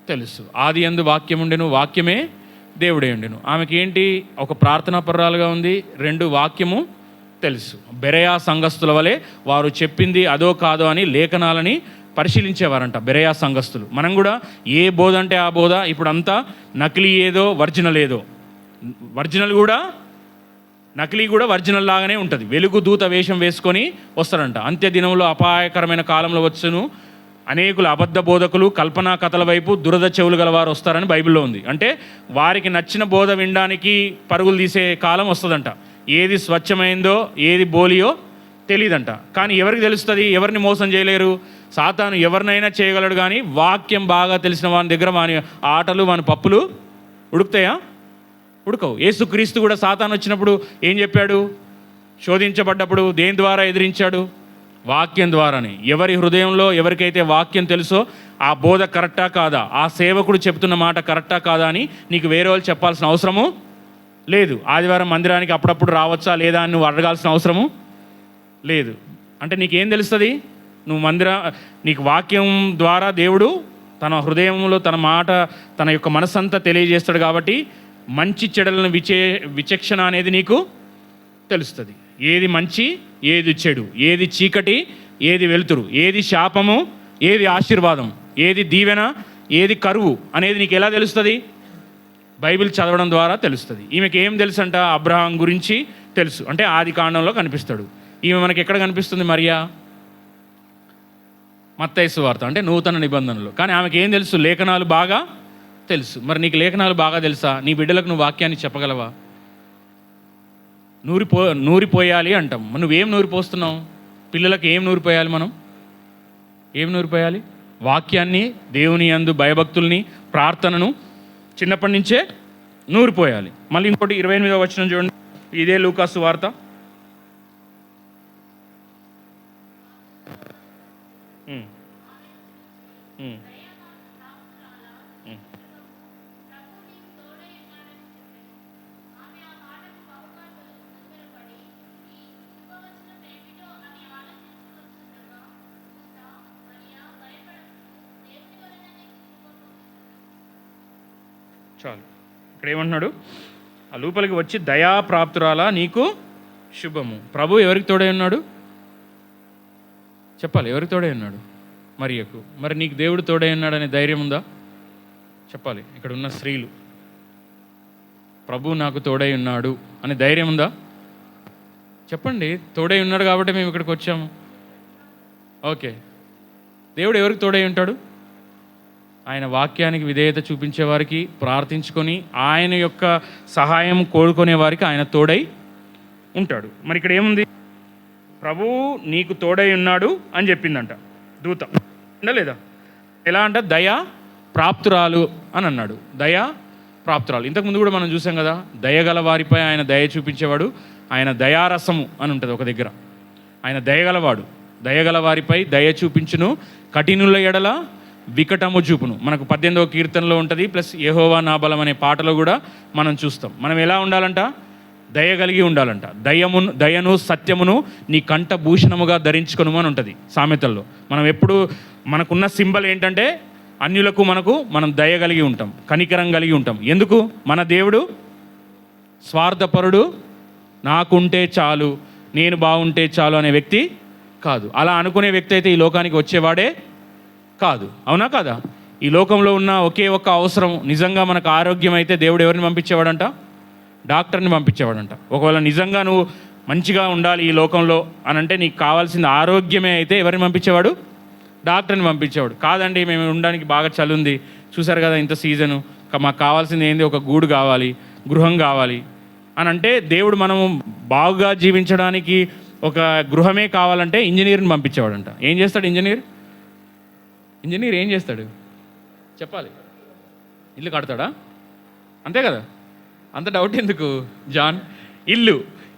తెలుసు. ఆది యందు వాక్యం ఉండెను, వాక్యమే దేవుడే ఉండెను. ఆమెకి ఏంటి? ఒక ప్రార్థనాపరురాలుగా ఉంది. 2 వాక్యము తెలుసు. బెరయా సంఘస్థుల వలె వారు చెప్పింది అదో కాదో అని లేఖనాలని పరిశీలించేవారంట బెరయా సంఘస్థులు. మనం కూడా ఏ బోధ అంటే ఆ బోధ. ఇప్పుడు అంతా నకిలీ ఏదో ఒరిజినల్ ఏదో. నకిలీ కూడా ఒరిజినల్ లాగానే ఉంటుంది. వెలుగు దూత వేషం వేసుకొని వస్తారంట. అంత్య దినంలో అపాయకరమైన కాలంలో వచ్చును అనేకులు అబద్ధ బోధకులు కల్పనా కథల వైపు దురద చెవులు గలవారు వస్తారని బైబిల్లో ఉంది. అంటే వారికి నచ్చిన బోధ వినడానికి పరుగులు తీసే కాలం వస్తుందంట. ఏది స్వచ్ఛమైందో ఏది బోలియో తెలియదంట. కానీ ఎవరికి తెలుస్తుంది? ఎవరిని మోసం చేయలేరు. సాతాను ఎవరినైనా చేయగలడు. కానీ వాక్యం బాగా తెలిసిన వాని దగ్గర వాని ఆటలు వాని పప్పులు ఉడుకుతాయా? ఉడకవు. యేసుక్రీస్తు కూడా సాతాను వచ్చినప్పుడు ఏం చెప్పాడు? శోధించబడ్డప్పుడు దేని ద్వారా ఎదిరించాడు? వాక్యం ద్వారానే. ఎవరి హృదయంలో ఎవరికైతే వాక్యం తెలుసో ఆ బోధ కరెక్టా కాదా, ఆ సేవకుడు చెప్తున్న మాట కరెక్టా కాదా అని నీకు వేరే వాళ్ళు చెప్పాల్సిన అవసరము లేదు. ఆదివారం మందిరానికి అప్పుడప్పుడు రావచ్చా లేదా అని నువ్వు అడగాల్సిన అవసరము లేదు. అంటే నీకేం తెలుస్తుంది? నీకు వాక్యం ద్వారా దేవుడు తన హృదయంలో తన మాట తన యొక్క మనసంతా తెలియజేస్తాడు. కాబట్టి మంచి చెడులను విచక్షణ అనేది నీకు తెలుస్తుంది. ఏది మంచి ఏది చెడు, ఏది చీకటి ఏది వెలుతురు, ఏది శాపము ఏది ఆశీర్వాదం, ఏది దీవెన ఏది కరువు అనేది నీకు ఎలా తెలుస్తుంది? బైబిల్ చదవడం ద్వారా తెలుస్తుంది. ఈమెకి ఏం తెలుసు అంట? అబ్రహాం గురించి తెలుసు. అంటే ఆది కాండంలో కనిపిస్తాడు. ఈమె మనకి ఎక్కడ కనిపిస్తుంది? మరియా మత్తయి సువార్త అంటే నూతన నిబంధనలు. కానీ ఆమెకి ఏం తెలుసు? లేఖనాలు బాగా తెలుసు. మరి నీకు లేఖనాలు బాగా తెలుసా? నీ బిడ్డలకు నువ్వు వాక్యాన్ని చెప్పగలవా? నూరిపోయాలి అంటాం. నువ్వేం నూరిపోస్తున్నావు? పిల్లలకు ఏం నూరిపోయాలి? మనం ఏం నూరిపోయాలి? వాక్యాన్ని, దేవుని యందు భయభక్తుల్ని, ప్రార్థనను చిన్నప్పటి నుంచే నూరిపోయాలి. మళ్ళీ ఇంకోటి 28వ వచనం చూడండి. ఇదే లూకాసు వార్త. చాలు. ఇక్కడ ఏమంటున్నాడు? ఆ లోపలికి వచ్చి దయాప్రాప్తురాలా నీకు శుభము. ప్రభు ఎవరికి తోడై ఉన్నాడు? చెప్పాలి. ఎవరికి తోడై ఉన్నాడు? మరియకు. మరి నీకు దేవుడు తోడై ఉన్నాడనే ధైర్యం ఉందా? చెప్పాలి. ఇక్కడ ఉన్న స్త్రీలు ప్రభు నాకు తోడై ఉన్నాడు అనే ధైర్యం ఉందా? చెప్పండి. తోడై ఉన్నాడు కాబట్టి మేము ఇక్కడికి వచ్చాము. ఓకే. దేవుడు ఎవరికి తోడై ఉంటాడు? ఆయన వాక్యానికి విధేయత చూపించే వారికి, ప్రార్థించుకొని ఆయన యొక్క సహాయం కోరుకునే వారికి ఆయన తోడై ఉంటాడు. మరి ఇక్కడ ఏముంది? ప్రభువు నీకు తోడై ఉన్నాడు అని చెప్పిందంట దూత. లేదా ఎలా అంట? దయా ప్రాప్తురాలు అని అన్నాడు. దయా ప్రాప్తురాలు. ఇంతకుముందు కూడా మనం చూసాం కదా, దయగల వారిపై ఆయన దయ చూపించేవాడు. ఆయన దయారసము అని ఉంటుంది ఒక దగ్గర. ఆయన దయగలవాడు. దయగల వారిపై దయ చూపించును, కఠినుల ఎడల వికటము చూపును. మనకు 18వ కీర్తనలో ఉంటుంది. ప్లస్ యెహోవా నా బలం అనే పాటలో కూడా మనం చూస్తాం. మనం ఎలా ఉండాలంట? దయ కలిగి ఉండాలంట. దయను సత్యమును నీ కంఠ భూషణముగా ధరించుకొను అని ఉంటుంది సామెతల్లో. మనం ఎప్పుడు మనకున్న సింబల్ ఏంటంటే అన్యులకు మనం దయ కలిగి ఉంటాం, కనికరం కలిగి ఉంటాం. ఎందుకు? మన దేవుడు స్వార్థపరుడు, నాకుంటే చాలు, నేను బాగుంటే చాలు అనే వ్యక్తి కాదు. అలా అనుకునే వ్యక్తి అయితే ఈ లోకానికి వచ్చేవాడే కాదు. అవునా కాదా? ఈ లోకంలో ఉన్న ఒకే ఒక్క అవసరం నిజంగా మనకు ఆరోగ్యం అయితే దేవుడు ఎవరిని పంపించేవాడంట? డాక్టర్ని పంపించేవాడంట. ఒకవేళ నిజంగా నువ్వు మంచిగా ఉండాలి ఈ లోకంలో అని అంటే నీకు కావాల్సిన ఆరోగ్యమే అయితే ఎవరిని పంపించేవాడు? డాక్టర్ని పంపించేవాడు. కాదండి మేము ఉండడానికి బాగా చలి ఉంది, చూసారు కదా ఇంత సీజను, మాకు కావాల్సింది ఏంది? ఒక గూడు కావాలి, గృహం కావాలి. అని అంటే దేవుడు మనము బాగుగా జీవించడానికి ఒక గృహమే కావాలంటే ఇంజనీర్ని పంపించేవాడంట. ఏం చేస్తాడు ఇంజనీర్ ఏం చేస్తాడు చెప్పాలి? ఇల్లు కడతాడా? అంతే కదా, అంత డౌట్ ఎందుకు జాన్?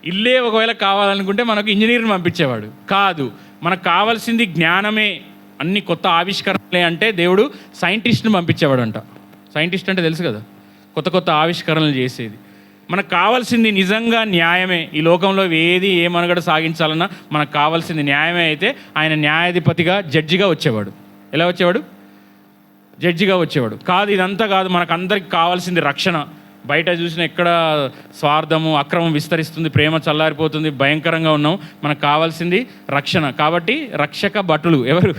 ఇల్లే ఒకవేళ కావాలనుకుంటే మనకు ఇంజనీర్ని పంపించేవాడు కాదు. మనకు కావాల్సింది జ్ఞానమే, అన్ని కొత్త ఆవిష్కరణలే అంటే దేవుడు సైంటిస్ట్ని పంపించేవాడంట. సైంటిస్ట్ అంటే తెలుసు కదా, కొత్త కొత్త ఆవిష్కరణలు చేసేది. మనకు కావాల్సింది నిజంగా న్యాయమే. ఈ లోకంలో ఏ మనుగడ సాగించాలన్నా మనకు కావాల్సింది న్యాయమే. అయితే ఆయన న్యాయాధిపతిగా జడ్జిగా వచ్చేవాడు. ఎలా వచ్చేవాడు? జడ్జిగా వచ్చేవాడు. కాదు, ఇదంతా కాదు, మనకు అందరికి కావాల్సింది రక్షణ. బయట చూసిన ఎక్కడ స్వార్థము అక్రమం విస్తరిస్తుంది, ప్రేమ చల్లారిపోతుంది, భయంకరంగా ఉన్నాం. మనకు కావాల్సింది రక్షణ. కాబట్టి రక్షక భటులు ఎవరు?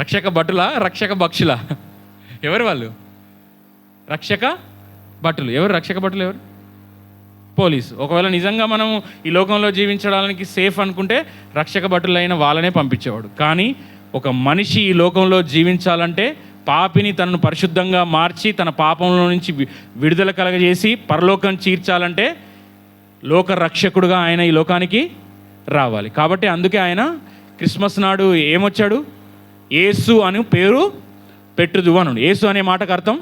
రక్షక భటులా రక్షక భక్షులా? ఎవరు వాళ్ళు? రక్షక భటులు. ఎవరు రక్షక భటులు? ఎవరు? పోలీసు. ఒకవేళ నిజంగా మనం ఈ లోకంలో జీవించడానికి సేఫ్ అనుకుంటే రక్షక భటులైన వాళ్ళనే పంపించేవాడు. కానీ ఒక మనిషి ఈ లోకంలో జీవించాలంటే పాపిని తనను పరిశుద్ధంగా మార్చి తన పాపంలో నుంచి విడుదల కలగజేసి పరలోకం చీర్చాలంటే లోక రక్షకుడుగా ఆయన ఈ లోకానికి రావాలి. కాబట్టి అందుకే ఆయన క్రిస్మస్ నాడు ఏమొచ్చాడు? యేసు అని పేరు పెట్టుదు అను. యేసు అనే మాటకు అర్థం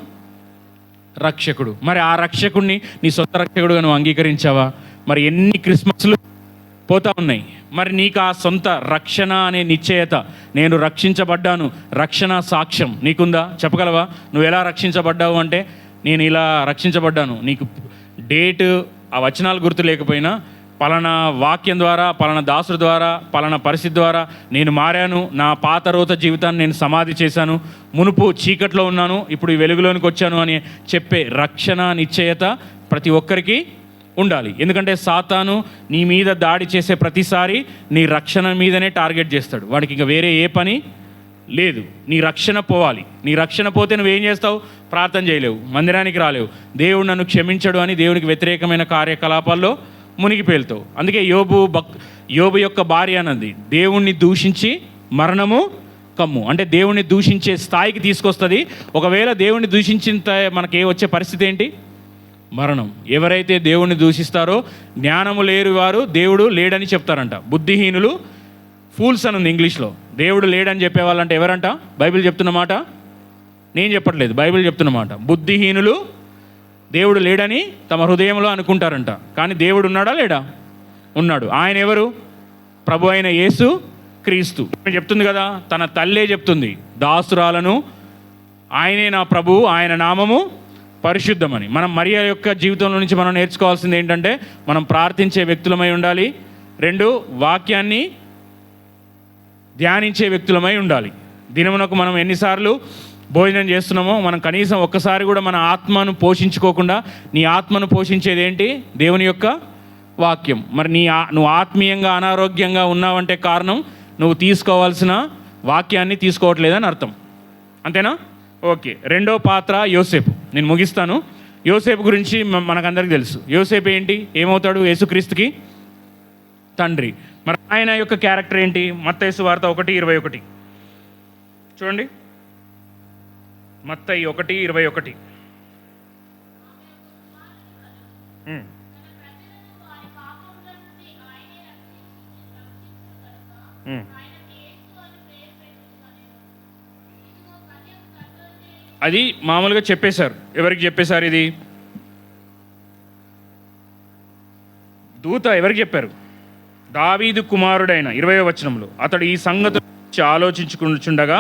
రక్షకుడు. మరి ఆ రక్షకుడిని నీ సొంత రక్షకుడుగా నువ్వు అంగీకరించావా? మరి ఎన్ని క్రిస్మస్లు పోతా ఉన్నాయి. మరి నీకు ఆ సొంత రక్షణ అనే నిశ్చయత, నేను రక్షించబడ్డాను, రక్షణ సాక్ష్యం నీకుందా? చెప్పగలవా? నువ్వు ఎలా రక్షించబడ్డావు అంటే, నేను ఇలా రక్షించబడ్డాను. నీకు డేటు ఆ వచనాలు గుర్తు లేకపోయినా పలానా వాక్యం ద్వారా, పలానా దాసుడు ద్వారా, పలానా పరిస్థితి ద్వారా నేను మారాను, నా పాత రోత జీవితాన్ని నేను సమాధి చేశాను, మునుపు చీకట్లో ఉన్నాను, ఇప్పుడు ఈ వెలుగులోనికి వచ్చాను అని చెప్పే రక్షణ నిశ్చయత ప్రతి ఒక్కరికి ఉండాలి. ఎందుకంటే సాతాను నీ మీద దాడి చేసే ప్రతిసారి నీ రక్షణ మీదనే టార్గెట్ చేస్తాడు. వాడికి ఇంకా వేరే ఏ పని లేదు. నీ రక్షణ పోవాలి. నీ రక్షణ పోతే నువ్వేం చేస్తావు? ప్రార్థన చేయలేవు, మందిరానికి రాలేవు, దేవుడు నన్ను క్షమించడు అని దేవునికి వ్యతిరేకమైన కార్యకలాపాల్లో మునిగిపోతావు. అందుకే యోబు యొక్క భార్య అన్నది దేవుణ్ణి దూషించి మరణము కమ్ము, అంటే దేవుణ్ణి దూషించే స్థాయికి తీసుకొస్తుంది. ఒకవేళ దేవుణ్ణి దూషించిన మనకి వచ్చే పరిస్థితి ఏంటి? మరణం. ఎవరైతే దేవుణ్ణి దూషిస్తారో జ్ఞానము లేరు వారు దేవుడు లేడని చెప్తారంట. బుద్ధిహీనులు ఫూల్స్ అని ఉంది ఇంగ్లీష్లో. దేవుడు లేడని చెప్పేవాళ్ళంటే ఎవరంట? బైబిల్ చెప్తున్నమాట, నేను చెప్పట్లేదు, బైబిల్ చెప్తున్నమాట. బుద్ధిహీనులు దేవుడు లేడని తమ హృదయంలో అనుకుంటారంట. కానీ దేవుడు ఉన్నాడా? లేడా? ఉన్నాడు. ఆయన ఎవరు? ప్రభు అయిన యేసు క్రీస్తు. చెప్తుంది కదా, తన తల్లే చెప్తుంది, దాసురాలను ఆయనే నా ప్రభువు, ఆయన నామము పరిశుద్ధమని. మనం మరియ యొక్క జీవితంలో నుంచి మనం నేర్చుకోవాల్సింది ఏంటంటే, మనం ప్రార్థించే వ్యక్తులమై ఉండాలి. 2, వాక్యాన్ని ధ్యానించే వ్యక్తులమై ఉండాలి. దినమునకు మనం ఎన్నిసార్లు భోజనం చేస్తున్నామో మనం కనీసం ఒక్కసారి కూడా మన ఆత్మను పోషించుకోకుండా, నీ ఆత్మను పోషించేది ఏంటి? దేవుని యొక్క వాక్యం. మరి నువ్వు ఆత్మీయంగా అనారోగ్యంగా ఉన్నావంటే కారణం నువ్వు తీసుకోవాల్సిన వాక్యాన్ని తీసుకోవట్లేదని అర్థం. అంతేనా? ఓకే. 2వ పాత్ర యోసేపు. నేను ముగిస్తాను. యోసేపు గురించి మనకందరికీ తెలుసు. యోసేపు ఏంటి? ఏమవుతాడు? యేసుక్రీస్తుకి తండ్రి. మరి ఆయన యొక్క క్యారెక్టర్ ఏంటి? మత్తయి సువార్త 1:21 చూడండి. మత్తయి 1:21. అది మామూలుగా చెప్పేశారు. ఎవరికి చెప్పేశారు ఇది? దూత ఎవరికి చెప్పారు? దావీదు కుమారుడైన 20వ వచనంలో అతడు ఈ సంగతి ఆలోచించుకుంటుండగా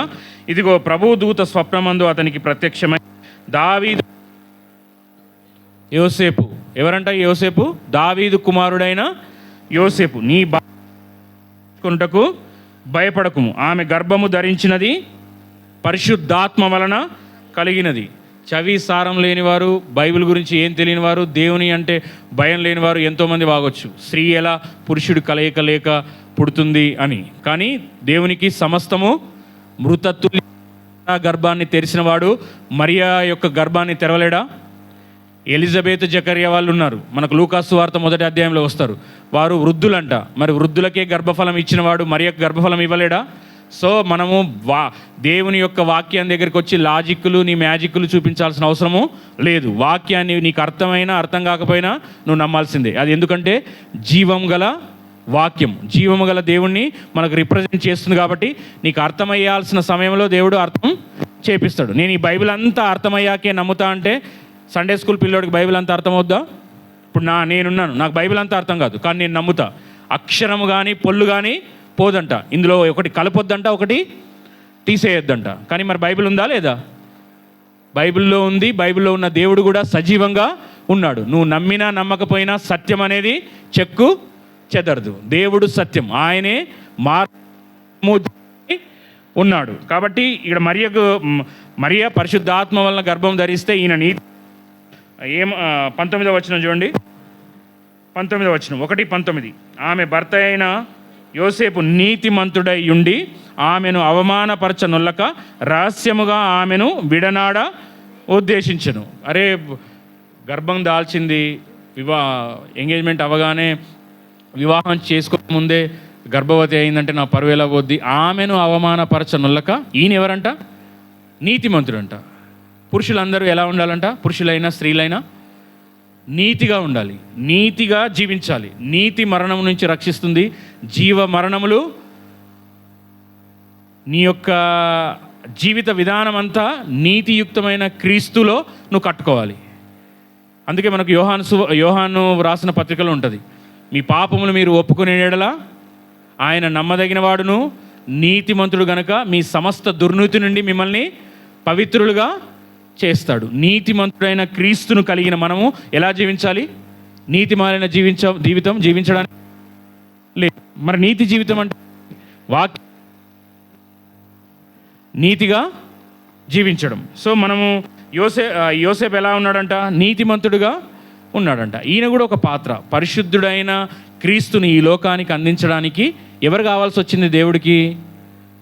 ఇదిగో ప్రభువు దూత స్వప్నమందు అతనికి ప్రత్యక్షమై దావీదు. యోసేపు ఎవరంట? యోసేపు దావీదు కుమారుడైన యోసేపు, నీ భార్యకు భయపడకుము, ఆమె గర్భము ధరించినది పరిశుద్ధాత్మ వలన కలిగినది. చవి సారం లేనివారు, బైబిల్ గురించి ఏం తెలియని వారు, దేవుని అంటే భయం లేనివారు ఎంతోమంది వాగొచ్చు, స్త్రీ ఎలా పురుషుడు కలయిక లేక పుడుతుంది అని. కానీ దేవునికి సమస్తము మృతత్తుల్య. గర్భాన్ని తెరిచినవాడు మరియా యొక్క గర్భాన్ని తెరవలేడా? ఎలిజబెత్, జకర్యా వాళ్ళు ఉన్నారు, మనకు లూకాసు వార్త 1వ అధ్యాయంలో వస్తారు. వారు వృద్ధులంట. మరి వృద్ధులకే గర్భఫలం ఇచ్చినవాడు మరియకు గర్భఫలం ఇవ్వలేడా? సో మనము దేవుని యొక్క వాక్యాన్ని దగ్గరికి వచ్చి లాజిక్లు నీ మ్యాజిక్లు చూపించాల్సిన అవసరము లేదు. వాక్యాన్ని నీకు అర్థమైనా అర్థం కాకపోయినా నువ్వు నమ్మాల్సిందే. అది ఎందుకంటే జీవం గల వాక్యం, జీవము గల దేవుణ్ణి మనకు రిప్రజెంట్ చేస్తుంది. కాబట్టి నీకు అర్థమయ్యాల్సిన సమయంలో దేవుడు అర్థం చేపిస్తాడు. నేను ఈ బైబిల్ అంతా అర్థమయ్యాకే నమ్ముతా అంటే సండే స్కూల్ పిల్లోడికి బైబిల్ అంతా అర్థమవుద్దా? ఇప్పుడు నేనున్నాను, నాకు బైబిల్ అంతా అర్థం కాదు, కానీ నేను నమ్ముతా. అక్షరము కానీ పొల్లు కానీ పోదంట, ఇందులో ఒకటి కలపొద్దంట, ఒకటి తీసేయొద్దంట. కానీ మరి బైబిల్ ఉందా లేదా? బైబిల్లో ఉంది. బైబిల్లో ఉన్న దేవుడు కూడా సజీవంగా ఉన్నాడు. నువ్వు నమ్మినా నమ్మకపోయినా సత్యం అనేది చెక్కు చెదరదు. దేవుడు సత్యం, ఆయనే ఉన్నాడు. కాబట్టి ఇక్కడ మరియ పరిశుద్ధాత్మ వలన గర్భం ధరిస్తే ఈయన నీతి 19వ వచనం చూడండి. 19వ వచనం 1:19. ఆమె భర్త అయిన యోసేపు నీతిమంతుడై ఉండి ఆమెను అవమానపరచనొల్లక రహస్యముగా ఆమెను విడనాడ ఉద్దేశించను. అరే, గర్భం దాల్చింది, ఎంగేజ్మెంట్ అవ్వగానే వివాహం చేసుకోకముందే గర్భవతి అయిందంటే నా పరువు ఎలా పోద్ది? ఆమెను అవమానపరచనొల్లక. ఈయన ఎవరంట? నీతిమంతుడంట. పురుషులందరూ ఎలా ఉండాలంట? పురుషులైనా స్త్రీలైనా నీతిగా ఉండాలి, నీతిగా జీవించాలి. నీతి మరణం నుంచి రక్షిస్తుంది. జీవ మరణములు నీ యొక్క జీవిత విధానం అంతా నీతియుక్తమైన క్రీస్తులో నువ్వు కట్టుకోవాలి. అందుకే మనకు యోహాను రాసిన పత్రికలో ఉంటుంది, మీ పాపములు మీరు ఒప్పుకునే యెడల ఆయన నమ్మదగిన వాడును నీతిమంతుడు గనుక మీ సమస్త దుర్నీతి నుండి మిమ్మల్ని పవిత్రులుగా చేస్తాడు. నీతిమంతుడైన క్రీస్తును కలిగిన మనము ఎలా జీవించాలి? నీతి మాలిన జీవితం జీవించడానికి లేదు. మరి నీతి జీవితం అంటే నీతిగా జీవించడం. సో మనము యోసేపు ఎలా ఉన్నాడంట? నీతిమంతుడుగా ఉన్నాడంట. ఈయన కూడా ఒక పాత్ర. పరిశుద్ధుడైన క్రీస్తుని ఈ లోకానికి అందించడానికి ఎవరు కావాల్సి వచ్చింది? దేవుడికి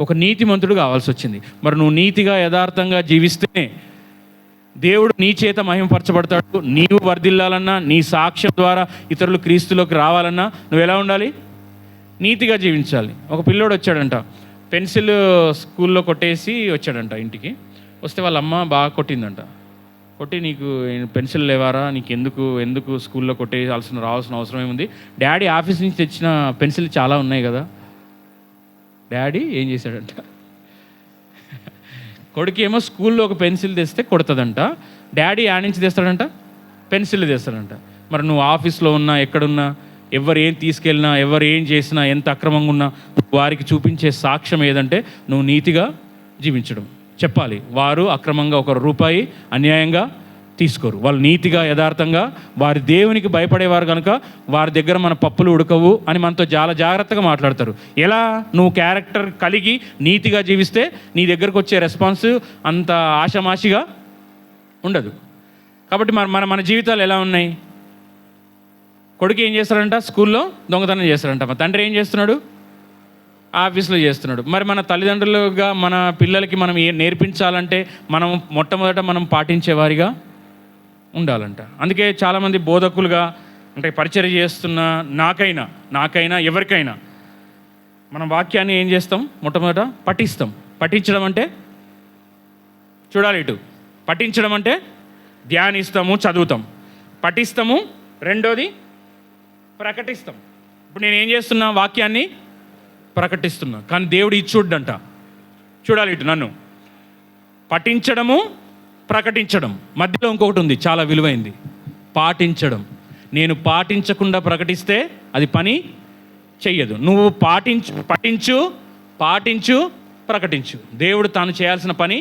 ఒక నీతిమంతుడు కావాల్సి వచ్చింది. మరి నువ్వు నీతిగా యథార్థంగా జీవిస్తేనే దేవుడు నీ చేత మహిమపరచబడతాడు. నీవు వర్ధిల్లాలన్నా, నీ సాక్ష్యం ద్వారా ఇతరులు క్రీస్తులోకి రావాలన్నా నువ్వు ఎలా ఉండాలి? నీతిగా జీవించాలి. ఒక పిల్లోడు వచ్చాడంట, పెన్సిల్ స్కూల్లో కొట్టేసి వచ్చాడంట ఇంటికి. వస్తే వాళ్ళ అమ్మ బాగా కొట్టిందంట. కొట్టి, నీకు పెన్సిల్ లేవారా, నీకు ఎందుకు స్కూల్లో రావాల్సిన అవసరం ఏముంది? డాడీ ఆఫీస్ నుంచి తెచ్చిన పెన్సిల్ చాలా ఉన్నాయి కదా. డాడీ ఏం చేశాడంట? కొడుకు ఏమో స్కూల్లో ఒక పెన్సిల్ తెస్తే కొడుతుందంట. డాడీ ఆ నుంచి తెస్తాడంట, పెన్సిల్ తెస్తాడంట. మరి నువ్వు ఆఫీస్లో ఉన్నా, ఎక్కడున్నా, ఎవరు ఏం తీసుకెళ్ళినా, ఎవరు ఏం చేసినా, ఎంత అక్రమంగా ఉన్నా వారికి చూపించే సాక్ష్యం ఏదంటే నువ్వు నీతిగా జీవించడం. చెప్పాలి, వారు అక్రమంగా ₹1 అన్యాయంగా తీసుకోరు. వాళ్ళు నీతిగా యథార్థంగా వారి దేవునికి భయపడేవారు కనుక వారి దగ్గర మన పప్పులు ఉడకవు అని మనతో చాలా జాగ్రత్తగా మాట్లాడతారు. ఎలా? నువ్వు క్యారెక్టర్ కలిగి నీతిగా జీవిస్తే నీ దగ్గరకు వచ్చే రెస్పాన్స్ అంత ఆషామాషిగా ఉండదు. కాబట్టి మన జీవితాలు ఎలా ఉన్నాయి? కొడుకు ఏం చేస్తాడంట? స్కూల్లో దొంగతనం చేస్తాడంట. మా తండ్రి ఏం చేస్తున్నాడు? ఆఫీస్లో చేస్తున్నాడు. మరి మన తల్లిదండ్రులుగా మన పిల్లలకి మనం నేర్పించాలంటే మనం మొట్టమొదట మనం పాటించేవారిగా ఉండాలంట. అందుకే చాలామంది బోధకులుగా అంటే పరిచర్య చేస్తున్న నాకైనా ఎవరికైనా మనం వాక్యాన్ని ఏం చేస్తాం? మొట్టమొదట పఠిస్తాం. పఠించడం అంటే చూడాలి ఇటు. పఠించడం అంటే ధ్యానిస్తాము, చదువుతాం. పఠిస్తాము, రెండోది ప్రకటిస్తాం. ఇప్పుడు నేను ఏం చేస్తున్నా? వాక్యాన్ని ప్రకటిస్తున్నా. కానీ దేవుడు ఇది చూడ్డంట. చూడాలి ఇటు నన్ను. పఠించడము, ప్రకటించడం, మధ్యలో ఇంకొకటి ఉంది చాలా విలువైంది, పాటించడం. నేను పాటించకుండా ప్రకటిస్తే అది పని చెయ్యదు. నువ్వు పాటించు, ప్రకటించు. దేవుడు తాను చేయాల్సిన పని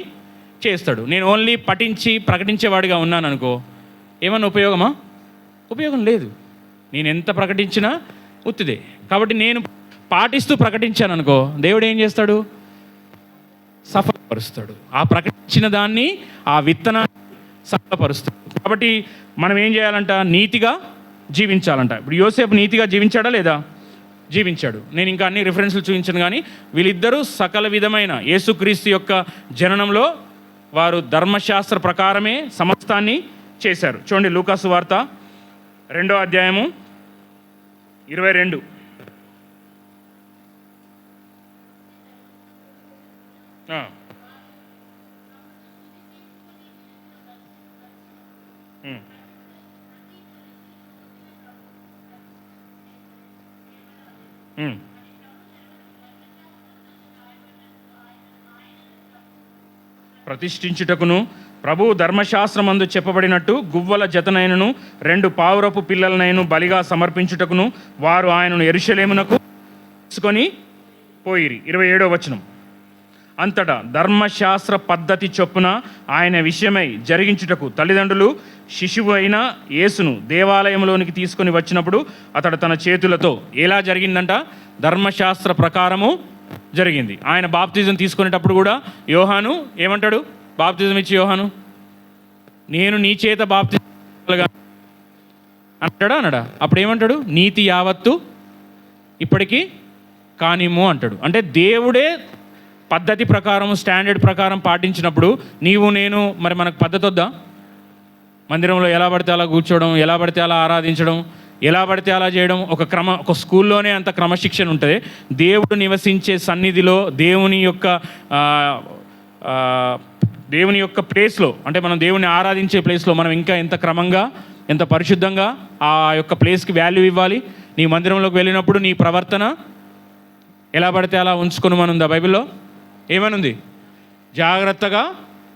చేస్తాడు. నేను ఓన్లీ పఠించి ప్రకటించేవాడిగా ఉన్నాను అనుకో, ఏమన్నా ఉపయోగమా? ఉపయోగం లేదు. నేను ఎంత ప్రకటించినా ఉత్తిదే. కాబట్టి నేను పాటిస్తూ ప్రకటించాను అనుకో, దేవుడు ఏం చేస్తాడు? సఫలపరుస్తాడు. ఆ ప్రకటించిన దాన్ని, ఆ విత్తనాన్ని సఫలపరుస్తాడు. కాబట్టి మనం ఏం చేయాలంట? నీతిగా జీవించాలంట. ఇప్పుడు యోసేపు నీతిగా జీవించాడా లేదా? జీవించాడు. నేను ఇంకా అన్ని రిఫరెన్స్లు చూపించాను. కానీ వీళ్ళిద్దరూ సకల విధమైన యేసుక్రీస్తు యొక్క జననంలో వారు ధర్మశాస్త్ర ప్రకారమే సమస్తాన్ని చేశారు. చూడండి, లూకాసు వార్త 2వ అధ్యాయము 22. ఆ. ఉమ్. ఉమ్. ప్రతిష్ఠించుటకును ప్రభువు ధర్మశాస్త్రమందు చెప్పబడినట్టు గువ్వల జతనైనను 2 పావురపు పిల్లలనైను బలిగా సమర్పించుటకును వారు ఆయనను యెరూషలేమునకు తీసుకొని పోయిరి. 27వ వచనం. అంతటా ధర్మశాస్త్ర పద్ధతి చొప్పున ఆయన విషయమై జరిగించుటకు తల్లిదండ్రులు శిశువు అయిన యేసును దేవాలయంలోనికి తీసుకొని వచ్చినప్పుడు అతడు తన చేతులతో ఎలా జరిగిందంట? ధర్మశాస్త్ర ప్రకారము జరిగింది. ఆయన బాప్తిజం తీసుకునేటప్పుడు కూడా యోహాను ఏమంటాడు? బాప్తిజం ఇచ్చి యోహాను, నేను నీ చేత బాప్తిజం అంటాడా అనడా? అప్పుడు ఏమంటాడు? నీతి యావత్తు ఇప్పటికీ కానిమ్ము అంటాడు. అంటే దేవుడే పద్ధతి ప్రకారం, స్టాండర్డ్ ప్రకారం పాటించినప్పుడు నీవు నేను మరి మనకు పద్ధతి వద్దా? మందిరంలో ఎలా పడితే అలా కూర్చోవడం, ఎలా పడితే అలా ఆరాధించడం, ఎలా పడితే అలా చేయడం, ఒక స్కూల్లోనే అంత క్రమశిక్షణ ఉంటుంది. దేవుడు నివసించే సన్నిధిలో దేవుని యొక్క ప్లేస్లో, అంటే మనం దేవుని ఆరాధించే ప్లేస్లో మనం ఇంకా ఎంత క్రమంగా, ఎంత పరిశుద్ధంగా ఆ యొక్క ప్లేస్కి వాల్యూ ఇవ్వాలి. నీ మందిరంలోకి వెళ్ళినప్పుడు నీ ప్రవర్తన ఎలా పడితే అలా ఉంచుకొని మనుందా? బైబిల్లో ఏమనుంది? జాగ్రత్తగా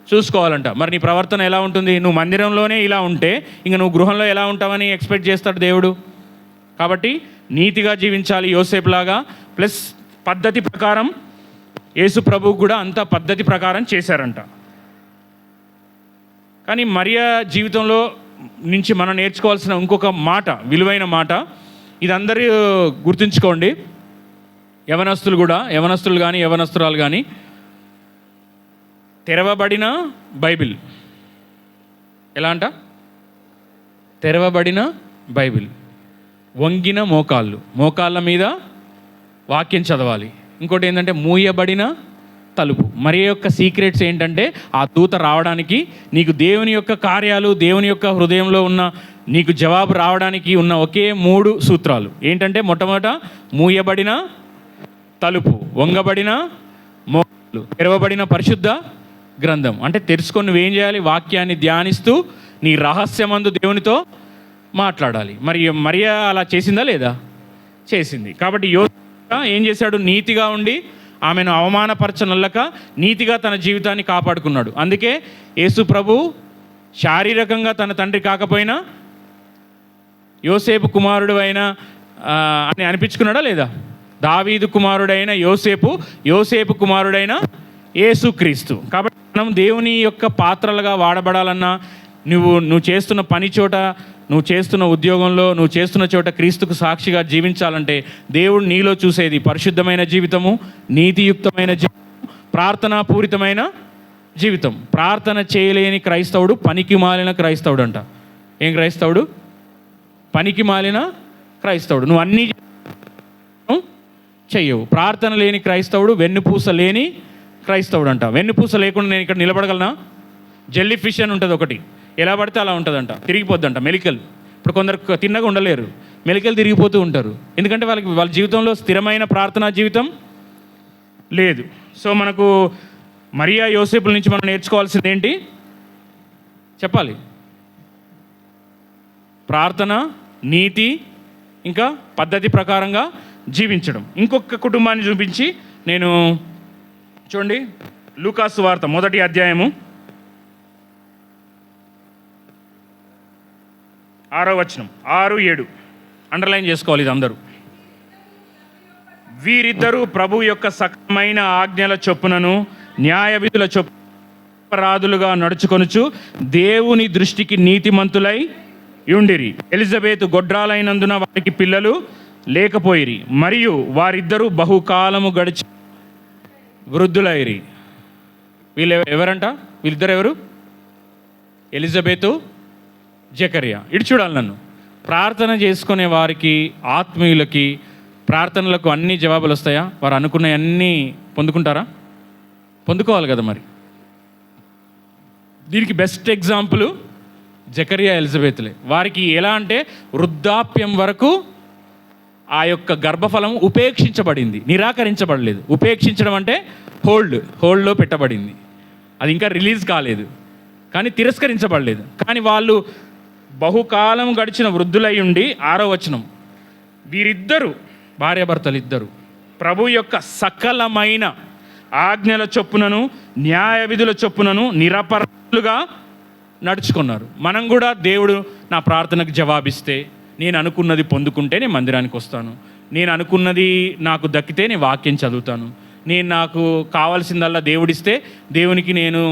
చూసుకోవాలంట. మరి నీ ప్రవర్తన ఎలా ఉంటుంది? నువ్వు మందిరంలోనే ఇలా ఉంటే ఇంక నువ్వు గృహంలో ఎలా ఉంటావని ఎక్స్పెక్ట్ చేస్తాడు దేవుడు. కాబట్టి నీతిగా జీవించాలి యోసేపులాగా. ప్లస్ పద్ధతి ప్రకారం యేసు ప్రభువు కూడా అంత పద్ధతి ప్రకారం చేశారంట. కానీ మరియా జీవితంలో నుంచి మనం నేర్చుకోవాల్సిన ఇంకొక మాట, విలువైన మాట, ఇది అందరూ గుర్తుంచుకోండి. యవనస్తులు కానీ యవనస్తురాలు కానీ, తెరవబడిన బైబిల్. ఎలా అంట? తెరవబడిన బైబిల్, వంగిన మోకాళ్ళ మీద వాక్యం చదవాలి. ఇంకోటి ఏంటంటే మూయబడిన తలుపు. మరి యొక్క సీక్రెట్స్ ఏంటంటే ఆ దూత రావడానికి, నీకు దేవుని యొక్క కార్యాలు, దేవుని యొక్క హృదయంలో ఉన్న నీకు జవాబు రావడానికి ఉన్న ఒకే 3 సూత్రాలు ఏంటంటే, మొట్టమొదట మూయబడిన తలుపు, వంగబడిన మోకాళ్ళు, తెరవబడిన పరిశుద్ధ గ్రంథం. అంటే తెరుచుకొని నువ్వేం చేయాలి? వాక్యాన్ని ధ్యానిస్తూ నీ రహస్యమందు దేవునితో మాట్లాడాలి. మరి మరియా అలా చేసిందా లేదా? చేసింది. కాబట్టి యోసేపు ఏం చేశాడు? నీతిగా ఉండి ఆమెను అవమానపరచనల్లక నీతిగా తన జీవితాన్ని కాపాడుకున్నాడు. అందుకే యేసు ప్రభు శారీరకంగా తన తండ్రి కాకపోయినా యోసేపు కుమారుడు అయినా అని అనిపించుకున్నాడా లేదా? దావీదు కుమారుడైన యోసేపు కుమారుడైన యేసుక్రీస్తు. కాబట్టి మనం దేవుని యొక్క పాత్రలుగా వాడబడాలన్నా, నువ్వు చేస్తున్న పని చోట, నువ్వు చేస్తున్న ఉద్యోగంలో, నువ్వు చేస్తున్న చోట క్రీస్తుకు సాక్షిగా జీవించాలంటే దేవుడు నీలో చూసేది పరిశుద్ధమైన జీవితము, నీతియుక్తమైన జీవితం, ప్రార్థనాపూరితమైన జీవితం. ప్రార్థన చేయలేని క్రైస్తవుడు పనికి మాలిన క్రైస్తవుడు అంట. ఏం క్రైస్తవుడు? పనికి మాలిన క్రైస్తవుడు. నువ్వు అన్నీ చెయ్యవు. ప్రార్థన లేని క్రైస్తవుడు వెన్నుపూస లేని క్రైస్తవుడు అంట. వెన్నుపూస లేకుండా నేను ఇక్కడ నిలబడగలనా? జెల్లీ ఫిష్ అని ఉంటుంది ఒకటి, ఎలా పడితే అలా ఉంటుందంట, తిరిగిపోద్దంట మెలికలు. ఇప్పుడు కొందరు తిన్నగా ఉండలేరు, మెలికలు తిరిగిపోతూ ఉంటారు. ఎందుకంటే వాళ్ళ జీవితంలో స్థిరమైన ప్రార్థనా జీవితం లేదు. సో మనకు మరియా యోసేపుల నుంచి మనం నేర్చుకోవాల్సింది ఏంటి చెప్పాలి? ప్రార్థన, నీతి, ఇంకా పద్ధతి ప్రకారంగా జీవించడం. ఇంకొక కుటుంబాన్ని చూపించి నేను చూడండి, లూకాసు వార్త 1వ అధ్యాయము 6వ వచనం, 6, 7 అండర్లైన్ చేసుకోవాలి ఇది అందరూ. వీరిద్దరూ ప్రభు యొక్క సకలమైన ఆజ్ఞల చొప్పునను న్యాయ విధుల చొప్పున అపరాధులుగా నడుచుకొనుచు దేవుని దృష్టికి నీతిమంతులై యుండిరి. ఎలిజబెతు గొడ్రాలైనందున వారికి పిల్లలు లేకపోయిరి, మరియు వారిద్దరూ బహుకాలము గడిచి వృద్ధులైరి. వీళ్ళు ఎవరంట? వీళ్ళిద్దరు ఎవరు? ఎలిజబెతు, జకరియా. ఇటు చూడాలి నన్ను. ప్రార్థన చేసుకునే వారికి, ఆత్మీయులకి ప్రార్థనలకు అన్ని జవాబులు వస్తాయా? వారు అనుకున్నవన్నీ పొందుకుంటారా? పొందుకోవాలి కదా. మరి దీనికి బెస్ట్ ఎగ్జాంపుల్ జకరియా, ఎలిజబెత్లే. వారికి ఎలా అంటే వృద్ధాప్యం వరకు ఆ యొక్క గర్భఫలం ఉపేక్షించబడింది, నిరాకరించబడలేదు. ఉపేక్షించడం అంటే హోల్డ్లో పెట్టబడింది. అది ఇంకా రిలీజ్ కాలేదు, కానీ తిరస్కరించబడలేదు. కానీ వాళ్ళు బహుకాలం గడిచిన వృద్ధులై ఉండి, 6వ వచనం, వీరిద్దరూ భార్యాభర్తలు ఇద్దరు ప్రభు యొక్క సకలమైన ఆజ్ఞల చొప్పునను న్యాయ విధుల చొప్పునను నిరపరాధులుగా నడుచుకున్నారు. మనం కూడా దేవుడు నా ప్రార్థనకు జవాబిస్తే, నేను అనుకున్నది పొందుకుంటే నేను మందిరానికి వస్తాను, నేను అనుకున్నది నాకు దక్కితే నేను వాక్యం చదువుతాను, నాకు కావాల్సిందల్లా దేవుడిస్తే దేవునికి నేను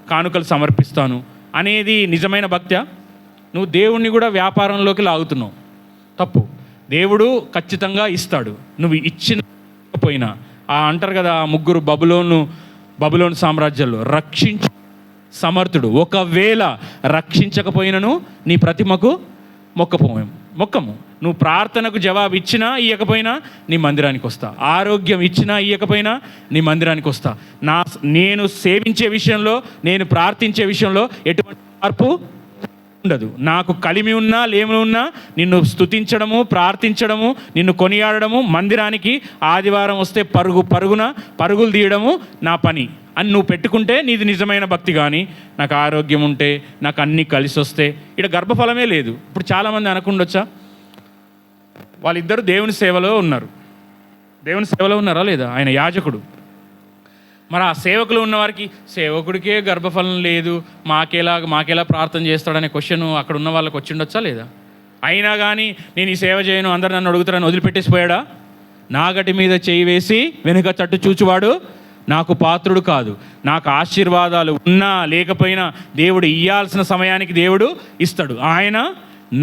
కానుకలు సమర్పిస్తాను అనేది నిజమైన భక్త్యా? నువ్వు దేవుణ్ణి కూడా వ్యాపారంలోకి లాగుతున్నావు. తప్పు. దేవుడు ఖచ్చితంగా ఇస్తాడు. నువ్వు ఇచ్చినపోయినా అంటారు కదా, ఆ ముగ్గురు బబులోను సామ్రాజ్యాల్లో రక్షించు సమర్థుడు. ఒకవేళ రక్షించకపోయినను నీ ప్రతిమకు మొక్కము. నువ్వు ప్రార్థనకు జవాబు ఇచ్చినా ఇవ్వకపోయినా నీ మందిరానికి వస్తా, ఆరోగ్యం ఇచ్చినా ఇవ్వకపోయినా నీ మందిరానికి వస్తా. నేను సేవించే విషయంలో, నేను ప్రార్థించే విషయంలో ఎటువంటి మార్పు ఉండదు. నాకు కలిమి ఉన్నా లేమి ఉన్నా నిన్ను స్తుతించడము, ప్రార్థించడము, నిన్ను కొనియాడము, మందిరానికి ఆదివారం వస్తే పరుగులు తీయడము నా పని అని నువ్వు పెట్టుకుంటే నీది నిజమైన భక్తి. కానీ నాకు ఆరోగ్యం ఉంటే, నాకు అన్నీ కలిసి వస్తే, ఇక్కడ గర్భఫలమే లేదు. ఇప్పుడు చాలామంది అనుకుండొచ్చా, వాళ్ళిద్దరూ దేవుని సేవలో ఉన్నారా లేదా? ఆయన యాజకుడు. మరి ఆ సేవకులు ఉన్నవారికి, సేవకుడికే గర్భఫలం లేదు, మాకేలా ప్రార్థన చేస్తాడనే క్వశ్చన్ అక్కడ ఉన్న వాళ్ళకి వచ్చిండొచ్చా లేదా? అయినా కానీ నేను ఈ సేవ చేయను, అందరు నన్ను అడుగుతారని వదిలిపెట్టేసిపోయాడా? నాగటి మీద చేయి వేసి వెనుక తట్టు చూచువాడు నాకు పాత్రుడు కాదు. నాకు ఆశీర్వాదాలు ఉన్నా లేకపోయినా దేవుడు ఇయ్యాల్సిన సమయానికి దేవుడు ఇస్తాడు. ఆయన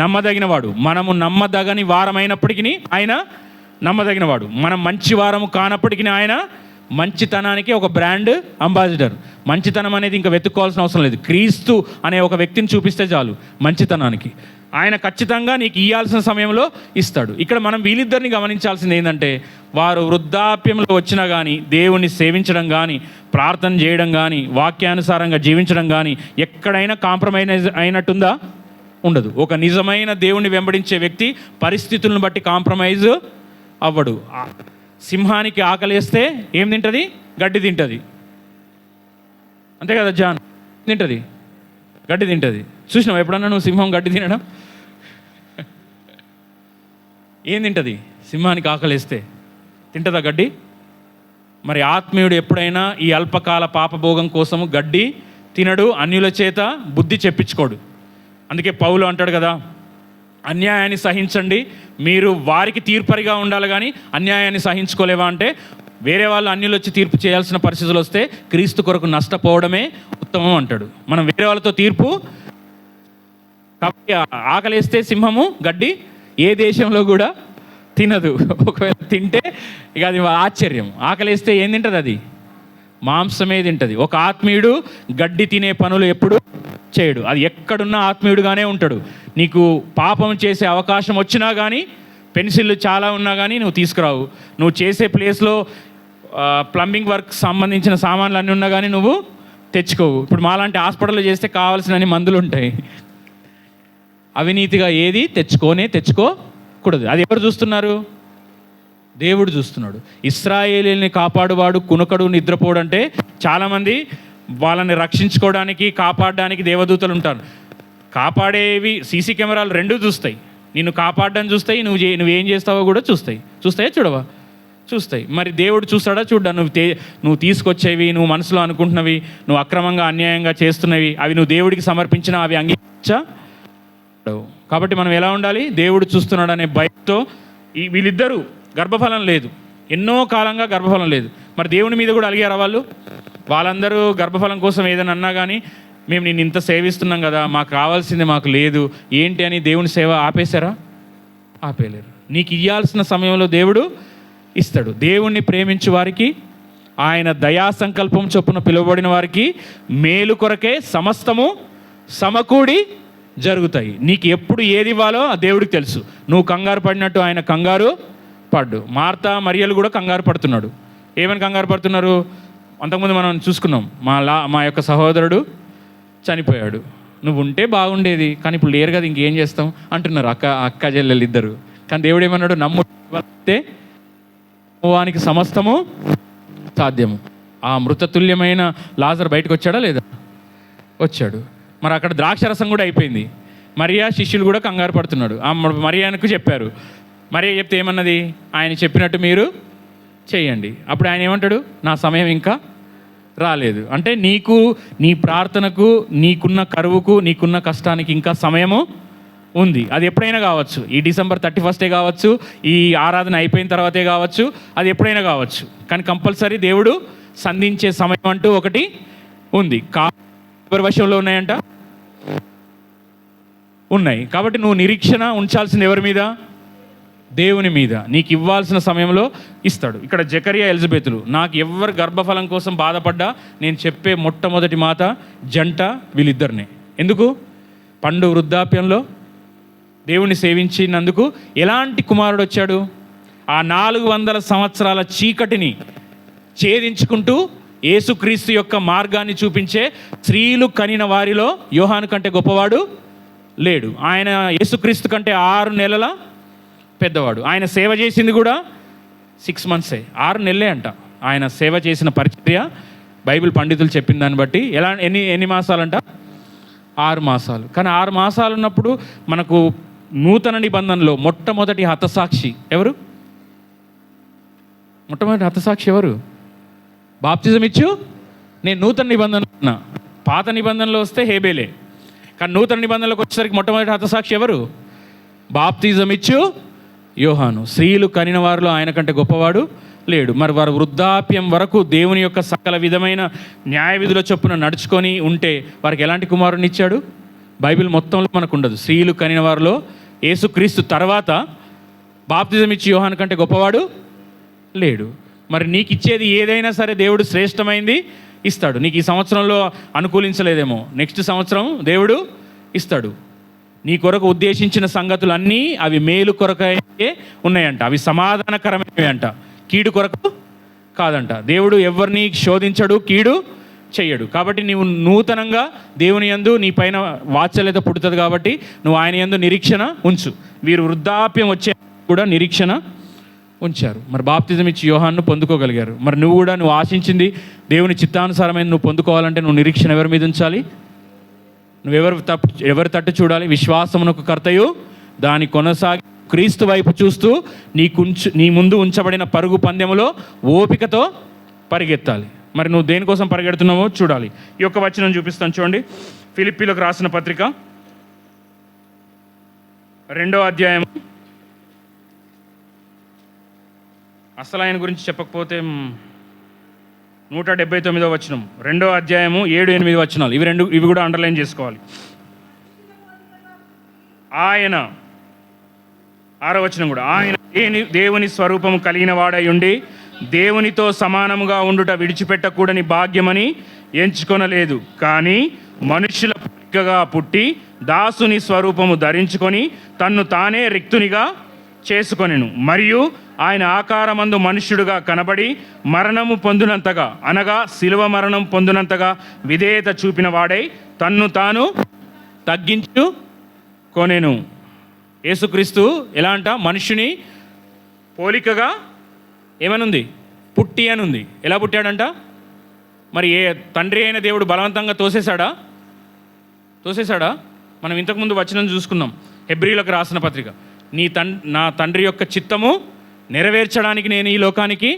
నమ్మదగినవాడు. మనము నమ్మదగని వారమైనప్పటికీ ఆయన నమ్మదగినవాడు. మనం మంచి వారము కానప్పటికీ ఆయన మంచితనానికి ఒక బ్రాండ్ అంబాసిడర్. మంచితనం అనేది ఇంకా వెతుక్కోవాల్సిన అవసరం లేదు. క్రీస్తు అనే ఒక వ్యక్తిని చూపిస్తే చాలు మంచితనానికి. ఆయన ఖచ్చితంగా నీకు ఇయ్యాల్సిన సమయంలో ఇస్తాడు. ఇక్కడ మనం వీళ్ళిద్దరిని గమనించాల్సింది ఏంటంటే, వారు వృద్ధాప్యంలో వచ్చినా కానీ దేవుణ్ణి సేవించడం కానీ, ప్రార్థన చేయడం కానీ, వాక్యానుసారంగా జీవించడం కానీ ఎక్కడైనా కాంప్రమైజ్ అయినట్టుందా? ఉండదు. ఒక నిజమైన దేవుణ్ణి వెంబడించే వ్యక్తి పరిస్థితులను బట్టి కాంప్రమైజ్ అవ్వడు. సింహానికి ఆకలేస్తే ఏం తింటుంది? గడ్డి తింటుంది. అంతే కదా జాన్? తింటుంది, గడ్డి తింటుంది. చూసినావు ఎప్పుడన్నా నువ్వు సింహం గడ్డి తినడం? ఏం తింటుంది? సింహానికి ఆకలేస్తే తింటుందా గడ్డి? మరి ఆత్మీయుడు ఎప్పుడైనా ఈ అల్పకాల పాపభోగం కోసము గడ్డి తినడు, అన్యుల చేత బుద్ధి చెప్పించుకోడు. అందుకే పౌలు అంటాడు కదా, అన్యాయాన్ని సహించండి, మీరు వారికి తీర్పరిగా ఉండాలి కానీ అన్యాయాన్ని సహించుకోలేవా అంటే, వేరే వాళ్ళు అన్యులు వచ్చి తీర్పు చేయాల్సిన పరిస్థితులు వస్తే క్రీస్తు కొరకు నష్టపోవడమే ఉత్తమం అంటాడు. మనం వేరే వాళ్ళతో తీర్పు. కాబట్టి ఆకలేస్తే సింహము గడ్డి ఏ దేశంలో కూడా తినదు. ఒకవేళ తింటే ఇక అది ఆశ్చర్యం. ఆకలేస్తే ఏం తింటుంది? అది మాంసమే తింటుంది. ఒక ఆత్మీయుడు గడ్డి తినే పనులు ఎప్పుడు చేయడు. అది ఎక్కడున్నా ఆత్మీయుడుగానే ఉంటాడు. నీకు పాపం చేసే అవకాశం వచ్చినా కానీ, పెన్సిళ్ళు చాలా ఉన్నా కానీ నువ్వు తీసుకురావు. నువ్వు చేసే ప్లేస్లో ప్లంబింగ్ వర్క్ సంబంధించిన సామాన్లు అన్నీ ఉన్నా కానీ నువ్వు తెచ్చుకోవు. ఇప్పుడు మాలాంటి హాస్పిటల్లో చేస్తే కావాల్సిన మందులు ఉంటాయి. అవినీతిగా ఏది తెచ్చుకోకూడదు. అది ఎవరు చూస్తున్నారు? దేవుడు చూస్తున్నాడు. ఇశ్రాయేలీని కాపాడువాడు కునుకడు నిద్రపోడు అంటే చాలామంది వాళ్ళని రక్షించుకోవడానికి, కాపాడడానికి దేవదూతలు ఉంటారు. కాపాడేవి సీసీ కెమెరాలు రెండూ చూస్తాయి. నిన్ను కాపాడడం చూస్తాయి, నువ్వేం చేస్తావో కూడా చూస్తాయా చూడవా? చూస్తాయి. మరి దేవుడు చూస్తాడా? చూడ్డా? నువ్వు తీసుకొచ్చేవి, నువ్వు మనసులో అనుకుంటున్నవి, నువ్వు అక్రమంగా అన్యాయంగా చేస్తున్నవి, అవి నువ్వు దేవుడికి సమర్పించినా అవి అంగీకరించా? కాబట్టి మనం ఎలా ఉండాలి? దేవుడు చూస్తున్నాడు అనే భయంతో. వీళ్ళిద్దరూ గర్భఫలం లేదు, ఎన్నో కాలంగా గర్భఫలం లేదు. మరి దేవుని మీద కూడా అలిగారా వాళ్ళు? వాళ్ళందరూ గర్భఫలం కోసం ఏదైనా అన్నా కానీ, మేము నిన్ను ఇంత సేవిస్తున్నాం కదా, మాకు రావాల్సింది మాకు లేదు ఏంటి అని దేవుని సేవ ఆపేశారా? ఆపేయలేరు. నీకు ఇయ్యాల్సిన సమయంలో దేవుడు ఇస్తాడు. దేవుణ్ణి ప్రేమించు వారికి, ఆయన దయా సంకల్పం చొప్పున పిలువబడిన వారికి మేలు కొరకే సమస్తము సమకూడి జరుగుతాయి. నీకు ఎప్పుడు ఏది ఇవ్వాలో ఆ దేవుడికి తెలుసు. నువ్వు కంగారు పడినట్టు ఆయన కంగారు పడ్డు. మార్తా మరియలు కూడా కంగారు పడుతున్నాడు. ఏమని కంగారు పడుతున్నారు? అంతకుముందు మనం చూసుకున్నాం, మా యొక్క సహోదరుడు చనిపోయాడు, నువ్వు ఉంటే బాగుండేది, కానీ ఇప్పుడు లేరు కదా, ఇంకేం చేస్తాం అంటున్నారు అక్క చెల్లెలు ఇద్దరు. కానీ దేవుడు ఏమన్నాడు? నమ్ముతే వానికి సమస్తము సాధ్యము. ఆ మృతతుల్యమైన లాజరు బయటకు వచ్చాడా లేదా? వచ్చాడు. మరి అక్కడ ద్రాక్షరసం కూడా అయిపోయింది. మరియా శిష్యులు కూడా కంగారు పడుతున్నాడు. ఆ మరియాకు చెప్పారు. మరియా చెప్తే ఏమన్నది? ఆయన చెప్పినట్టు మీరు చేయండి. అప్పుడు ఆయన ఏమంటాడు? నా సమయం ఇంకా రాలేదు. అంటే నీకు, నీ ప్రార్థనకు, నీకున్న కరువుకు, నీకున్న కష్టానికి ఇంకా సమయము ఉంది. అది ఎప్పుడైనా కావచ్చు. ఈ డిసెంబర్ 31 కావచ్చు, ఈ ఆరాధన అయిపోయిన తర్వాతే కావచ్చు, అది ఎప్పుడైనా కావచ్చు. కానీ కంపల్సరీ దేవుడు సంధించే సమయం అంటూ ఒకటి ఉంది. ఎవరి వశంలో ఉన్నాయంట? ఉన్నాయి. కాబట్టి నువ్వు నిరీక్షణ ఉంచాల్సింది ఎవరి మీద? దేవుని మీద. నీకు ఇవ్వాల్సిన సమయంలో ఇస్తాడు. ఇక్కడ జకరియా ఎలిజబెతులు, నాకు ఎవరు గర్భఫలం కోసం బాధపడ్డా నేను చెప్పే మొట్టమొదటి మాట జంట వీళ్ళిద్దరినే. ఎందుకు? పండు వృద్ధాప్యంలో దేవుణ్ణి సేవించినందుకు ఎలాంటి కుమారుడు వచ్చాడు? ఆ 400 సంవత్సరాల చీకటిని ఛేదించుకుంటూ యేసుక్రీస్తు యొక్క మార్గాన్ని చూపించే స్త్రీలు కనిన వారిలో యోహాను కంటే గొప్పవాడు లేడు. ఆయన యేసుక్రీస్తు కంటే 6 నెలల పెద్దవాడు. ఆయన సేవ చేసింది కూడా 6 months, 6 నెలలే అంట ఆయన సేవ చేసిన పరిచర్య. బైబిల్ పండితులు చెప్పిన దాన్ని బట్టి ఎన్ని మాసాలంట? 6 మాసాలు. కానీ 6 మాసాలు ఉన్నప్పుడు మనకు నూతన నిబంధనలో మొట్టమొదటి హతసాక్షి ఎవరు? మొట్టమొదటి హతసాక్షి ఎవరు? బాప్తిజం ఇచ్చు నేను నూతన నిబంధనలో ఉన్నా. పాత నిబంధనలో వస్తే హేబేలే. కానీ నూతన నిబంధనలోకి వచ్చేసరికి మొట్టమొదటి హతసాక్షి ఎవరు? బాప్తిజం ఇచ్చు యోహాను. స్త్రీలు కనిన వారిలో ఆయన కంటే గొప్పవాడు లేడు. మరి వారు వృద్ధాప్యం వరకు దేవుని యొక్క సకల విధమైన న్యాయ విధుల చొప్పున నడుచుకొని ఉంటే వారికి ఎలాంటి కుమారుని ఇచ్చాడు? బైబిల్ మొత్తంలో మనకు ఉండదు. స్త్రీలు కనిన వారిలో యేసుక్రీస్తు తర్వాత బాప్తిజం ఇచ్చి యోహాను కంటే గొప్పవాడు లేడు. మరి నీకు ఇచ్చేది ఏదైనా సరే దేవుడు శ్రేష్టమైంది ఇస్తాడు. నీకు ఈ సంవత్సరంలో అనుకూలించలేదేమో, నెక్స్ట్ సంవత్సరం దేవుడు ఇస్తాడు. నీ కొరకు ఉద్దేశించిన సంగతులన్నీ అవి మేలు కొరకే ఉన్నాయంట. అవి సమాధానకరమైనవి అంట, కీడు కొరకు కాదంట. దేవుడు ఎవరిని శోధించడు, కీడు చెయ్యడు. కాబట్టి నీవు నూతనంగా దేవుని యందు నీ పైన వాత్సల్యత పుడుతుంది. కాబట్టి నువ్వు ఆయన యందు నిరీక్షణ ఉంచు. వీరు వృద్ధాప్యం వచ్చే కూడా నిరీక్షణ ఉంచారు. మరి బాప్తిజం ఇచ్చి యోహాన్ను పొందుకోగలిగారు. మరి నువ్వు ఆశించింది దేవుని చిత్తానుసారమైన నువ్వు పొందుకోవాలంటే నువ్వు నిరీక్షణ ఎవరి మీద ఉంచాలి? ఎవరి తట్టు చూడాలి? విశ్వాసమునకు కర్తయు దాని కొనసాగి క్రీస్తు వైపు చూస్తూ నీ ముందు ఉంచబడిన పరుగు పందెములో ఓపికతో పరిగెత్తాలి. మరి నువ్వు దేనికోసం పరిగెడుతున్నావో చూడాలి. ఈ యొక్క వచనం చూపిస్తాను చూడండి. ఫిలిప్పీలకు రాసిన పత్రిక 2వ అధ్యాయం. అసలు ఆయన గురించి చెప్పకపోతే 179వ వచనం, 2వ అధ్యాయము 7-8 వచనాలు. ఇవి కూడా అండర్లైన్ చేసుకోవాలి. ఆయన 6వ వచనం కూడా, ఆయన దేవుని స్వరూపము కలిగిన వాడై ఉండి దేవునితో సమానముగా ఉండుట విడిచిపెట్టకూడని భాగ్యమని ఎంచుకొనలేదు. కానీ మనుష్యుల పోలికగా పుట్టి దాసుని స్వరూపము ధరించుకొని తన్ను తానే రిక్తునిగా చేసుకొనెను. మరియు ఆయన ఆకారమందు మనుష్యుడుగా కనబడి మరణము పొందినంతగా, అనగా శిలువ మరణం పొందినంతగా విధేయత చూపిన వాడై తన్ను తాను తగ్గించుకొనెను. యేసుక్రీస్తు ఎలా అంట? మనుష్యుని పోలికగా ఏమనుంది? పుట్టి అని ఉంది. ఎలా పుట్టాడంట? మరి తండ్రి అయిన దేవుడు బలవంతంగా తోసేశాడా? మనం ఇంతకుముందు వచనం చూసుకున్నాం. హెబ్రీలకు రాసిన పత్రిక, నా తండ్రి యొక్క చిత్తము నెరవేర్చడానికి నేను ఈ లోకానికి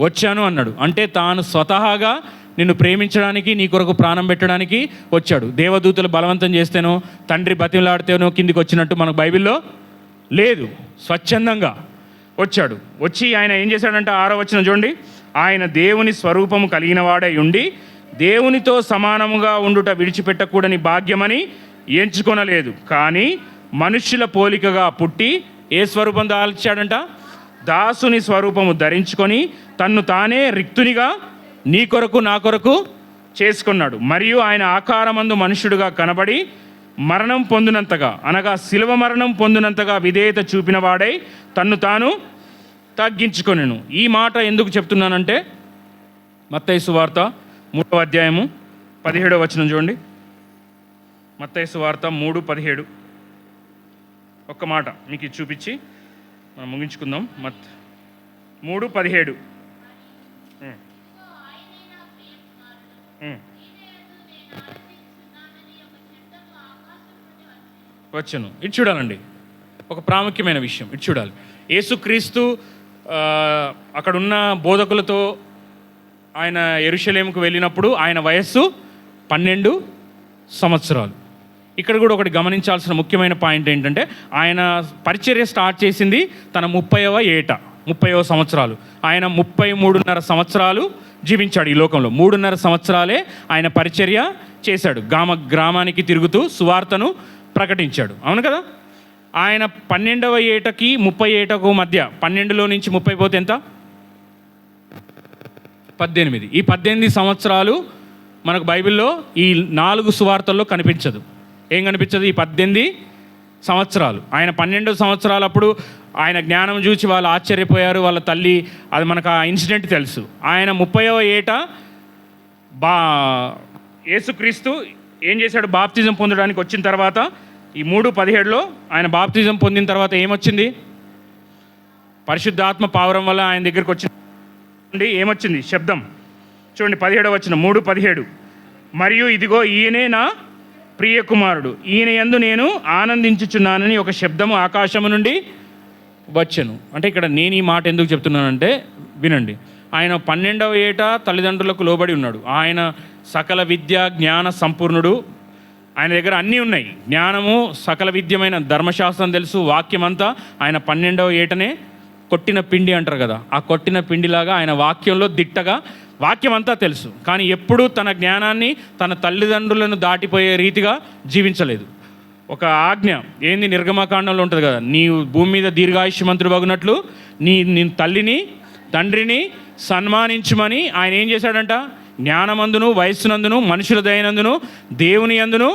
వచ్చాను అన్నాడు. అంటే తాను స్వతహాగా నిన్ను ప్రేమించడానికి, నీ కొరకు ప్రాణం పెట్టడానికి వచ్చాడు. దేవదూతలు బలవంతం చేస్తేనో, తండ్రి బతిమలాడితేనో కిందికి వచ్చినట్టు మనకు బైబిల్లో లేదు. స్వచ్ఛందంగా వచ్చాడు. వచ్చి ఆయన ఏం చేశాడంటే 6వ వచనం చూడండి. ఆయన దేవుని స్వరూపము కలిగిన వాడై ఉండి దేవునితో సమానముగా ఉండుట విడిచిపెట్టకూడని భాగ్యమని ఎంచుకొనలేదు. కానీ మనుష్యుల పోలికగా పుట్టి ఏ స్వరూపం దాల్చాడంట? దాసుని స్వరూపము ధరించుకొని తన్ను తానే రిక్తునిగా నీ కొరకు నా కొరకు చేసుకున్నాడు. మరియు ఆయన ఆకారమందు మనుష్యుడుగా కనబడి మరణం పొందినంతగా, అనగా శిలువ మరణం పొందినంతగా విధేయత చూపిన వాడై తన్ను తాను తగ్గించుకొనెను. ఈ మాట ఎందుకు చెప్తున్నానంటే మత్తయి సువార్త 3వ అధ్యాయము 17వ వచనం చూడండి. మత్తయి సువార్త 3:17. ఒక్క మాట మీకు చూపించి మనం ముగించుకుందాం. 3:17. వచ్చును. ఇది చూడాలండి, ఒక ప్రాముఖ్యమైన విషయం. ఇది చూడాలి. యేసుక్రీస్తు అక్కడున్న బోధకులతో ఆయన యెరూషలేముకు వెళ్ళినప్పుడు ఆయన వయస్సు 12 సంవత్సరాలు. ఇక్కడ కూడా ఒకటి గమనించాల్సిన ముఖ్యమైన పాయింట్ ఏంటంటే, ఆయన పరిచర్య స్టార్ట్ చేసింది తన 30వ ఏట, 30వ సంవత్సరాలు. ఆయన 33.5 సంవత్సరాలు జీవించాడు ఈ లోకంలో. 3.5 సంవత్సరాలే ఆయన పరిచర్య చేశాడు. గ్రామానికి తిరుగుతూ సువార్తను ప్రకటించాడు. అవును కదా? ఆయన 12వ ఏటకి 30 ఏటకు మధ్య, 12లో నుంచి 30 పోతే ఎంత? 18. ఈ 18 సంవత్సరాలు మనకు బైబిల్లో ఈ 4 సువార్తల్లో కనిపించదు. ఏం కనిపించదు? ఈ 18 సంవత్సరాలు. ఆయన 12 సంవత్సరాలు అప్పుడు ఆయన జ్ఞానం చూసి వాళ్ళు ఆశ్చర్యపోయారు, వాళ్ళ తల్లి. అది మనకు ఆ ఇన్సిడెంట్ తెలుసు. ఆయన 30వ ఏట యేసుక్రీస్తు ఏం చేశాడు? బాప్తిజం పొందడానికి వచ్చిన తర్వాత ఈ 3:17లో ఆయన బాప్తిజం పొందిన తర్వాత ఏమొచ్చింది? పరిశుద్ధాత్మ పావరం వల్ల ఆయన దగ్గరికి వచ్చింది. ఏమొచ్చింది? శబ్దం. చూడండి 17వ వచనం, 3:17. మరియు ఇదిగో ఈయనే నా ప్రియ కుమారుడు, ఈయన యందు నేను ఆనందించుచున్నానని ఒక శబ్దము ఆకాశము నుండి వచ్చెను. అంటే ఇక్కడ నేను ఈ మాట ఎందుకు చెప్తున్నానంటే వినండి. ఆయన 12వ ఏట తల్లిదండ్రులకు లోబడి ఉన్నాడు. ఆయన సకల విద్య జ్ఞాన సంపూర్ణుడు. ఆయన దగ్గర అన్నీ ఉన్నాయి. జ్ఞానము, సకల విద్యమైన ధర్మశాస్త్రం తెలుసు, వాక్యం అంతా. ఆయన 12వ ఏటనే కొట్టిన పిండి అంటారు కదా, ఆ కొట్టిన పిండిలాగా ఆయన వాక్యంలో దిట్టగా వాక్యం అంతా తెలుసు. కానీ ఎప్పుడూ తన జ్ఞానాన్ని తన తల్లిదండ్రులను దాటిపోయే రీతిగా జీవించలేదు. ఒక ఆజ్ఞ ఏంది? నిర్గమకాండంలో ఉంటుంది కదా, నీవు భూమి మీద దీర్ఘాయుష్యమంతుడు బాగున్నట్లు నీ తల్లిని తండ్రిని సన్మానించుమని ఆయన ఏం చేశాడంట? జ్ఞానమందును వయస్సునందును మనుషుల దయనందును దేవుని యందును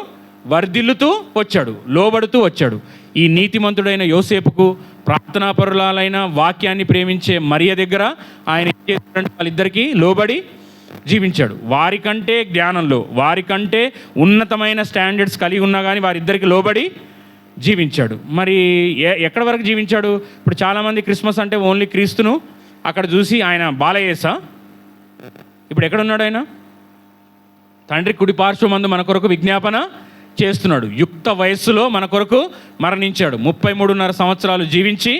వర్ధిల్లుతూ వచ్చాడు, లోబడుతూ వచ్చాడు. ఈ నీతిమంతుడైన యోసేపుకు, ప్రార్థనాపరులైన వాక్యాన్ని ప్రేమించే మరియ దగ్గర ఆయన ఏం చేశాడంటే వాళ్ళిద్దరికీ లోబడి జీవించాడు. వారికంటే జ్ఞానంలో, వారికంటే ఉన్నతమైన స్టాండర్డ్స్ కలిగి ఉన్నా కానీ వారిద్దరికి లోబడి జీవించాడు. మరి ఎక్కడ వరకు జీవించాడు? ఇప్పుడు చాలామంది క్రిస్మస్ అంటే ఓన్లీ క్రీస్తును అక్కడ చూసి ఆయన బాలయేసా. ఇప్పుడు ఎక్కడున్నాడు ఆయన? తండ్రి కుడి పార్శ్వమందు మన కొరకు విజ్ఞాపన చేస్తున్నాడు. యుక్త వయస్సులో మన కొరకు మరణించాడు. 33.5 సంవత్సరాలు జీవించి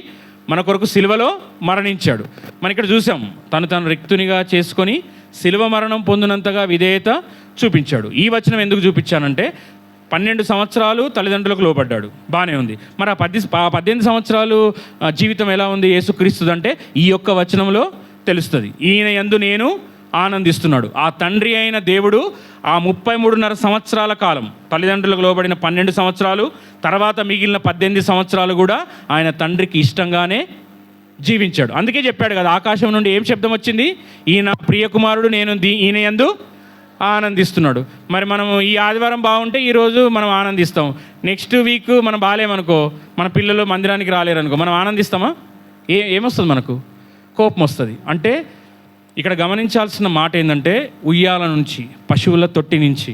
మన కొరకు సిలువలో మరణించాడు. మనం ఇక్కడ చూసాం, తను రిక్తునిగా చేసుకొని సిలువ మరణం పొందినంతగా విధేయత చూపించాడు. ఈ వచనం ఎందుకు చూపించానంటే, 12 సంవత్సరాలు తల్లిదండ్రులకు లోబడ్డాడు, బాగానే ఉంది. మరి ఆ 18 సంవత్సరాలు జీవితం ఎలా ఉంది యేసుక్రీస్తుది అంటే ఈ యొక్క వచనంలో తెలుస్తుంది. ఈయన యందు నేను ఆనందిస్తున్నాడు. ఆ తండ్రి అయిన దేవుడు ఆ 33.5 సంవత్సరాల కాలం, తల్లిదండ్రులకు లోబడిన 12 సంవత్సరాలు, తర్వాత మిగిలిన 18 సంవత్సరాలు కూడా ఆయన తండ్రికి ఇష్టంగానే జీవించాడు. అందుకే చెప్పాడు కదా, ఆకాశం నుండి ఏం శబ్దం వచ్చింది? ఈయన ప్రియ కుమారుడు, నేను ఈయన యందు ఆనందిస్తున్నాడు. మరి మనం ఈ ఆదివారం బాగుంటే ఈరోజు మనం ఆనందిస్తాం. నెక్స్ట్ వీక్ మనం బాగాలేమనుకో, మన పిల్లలు మందిరానికి రాలేరనుకో, మనం ఆనందిస్తామా? ఏమొస్తుంది? మనకు కోపం వస్తుంది. అంటే ఇక్కడ గమనించాల్సిన మాట ఏంటంటే, ఉయ్యాల నుంచి, పశువుల తొట్టి నుంచి.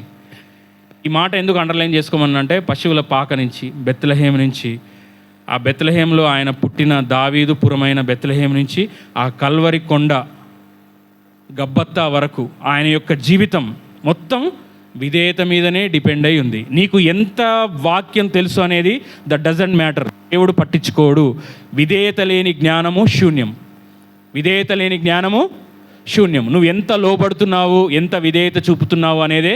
ఈ మాట ఎందుకు అండర్లైన్ చేసుకోమనంటే, పశువుల పాక నుంచి, బెత్లెహేము నుంచి, ఆ బెత్లెహేములో ఆయన పుట్టిన దావీదు పురమైన బెత్లెహేము నుంచి ఆ కల్వరి కొండ గబ్బత్తా వరకు ఆయన యొక్క జీవితం మొత్తం విధేయత మీదనే డిపెండ్ అయి ఉంది. నీకు ఎంత వాక్యం తెలుసు అనేది డజంట్ మ్యాటర్. దేవుడు పట్టించుకోడు. విధేయత లేని జ్ఞానము శూన్యం. విధేయత లేని జ్ఞానము శూన్యం. నువ్వు ఎంత లోబడుతున్నావు, ఎంత విధేయత చూపుతున్నావు అనేదే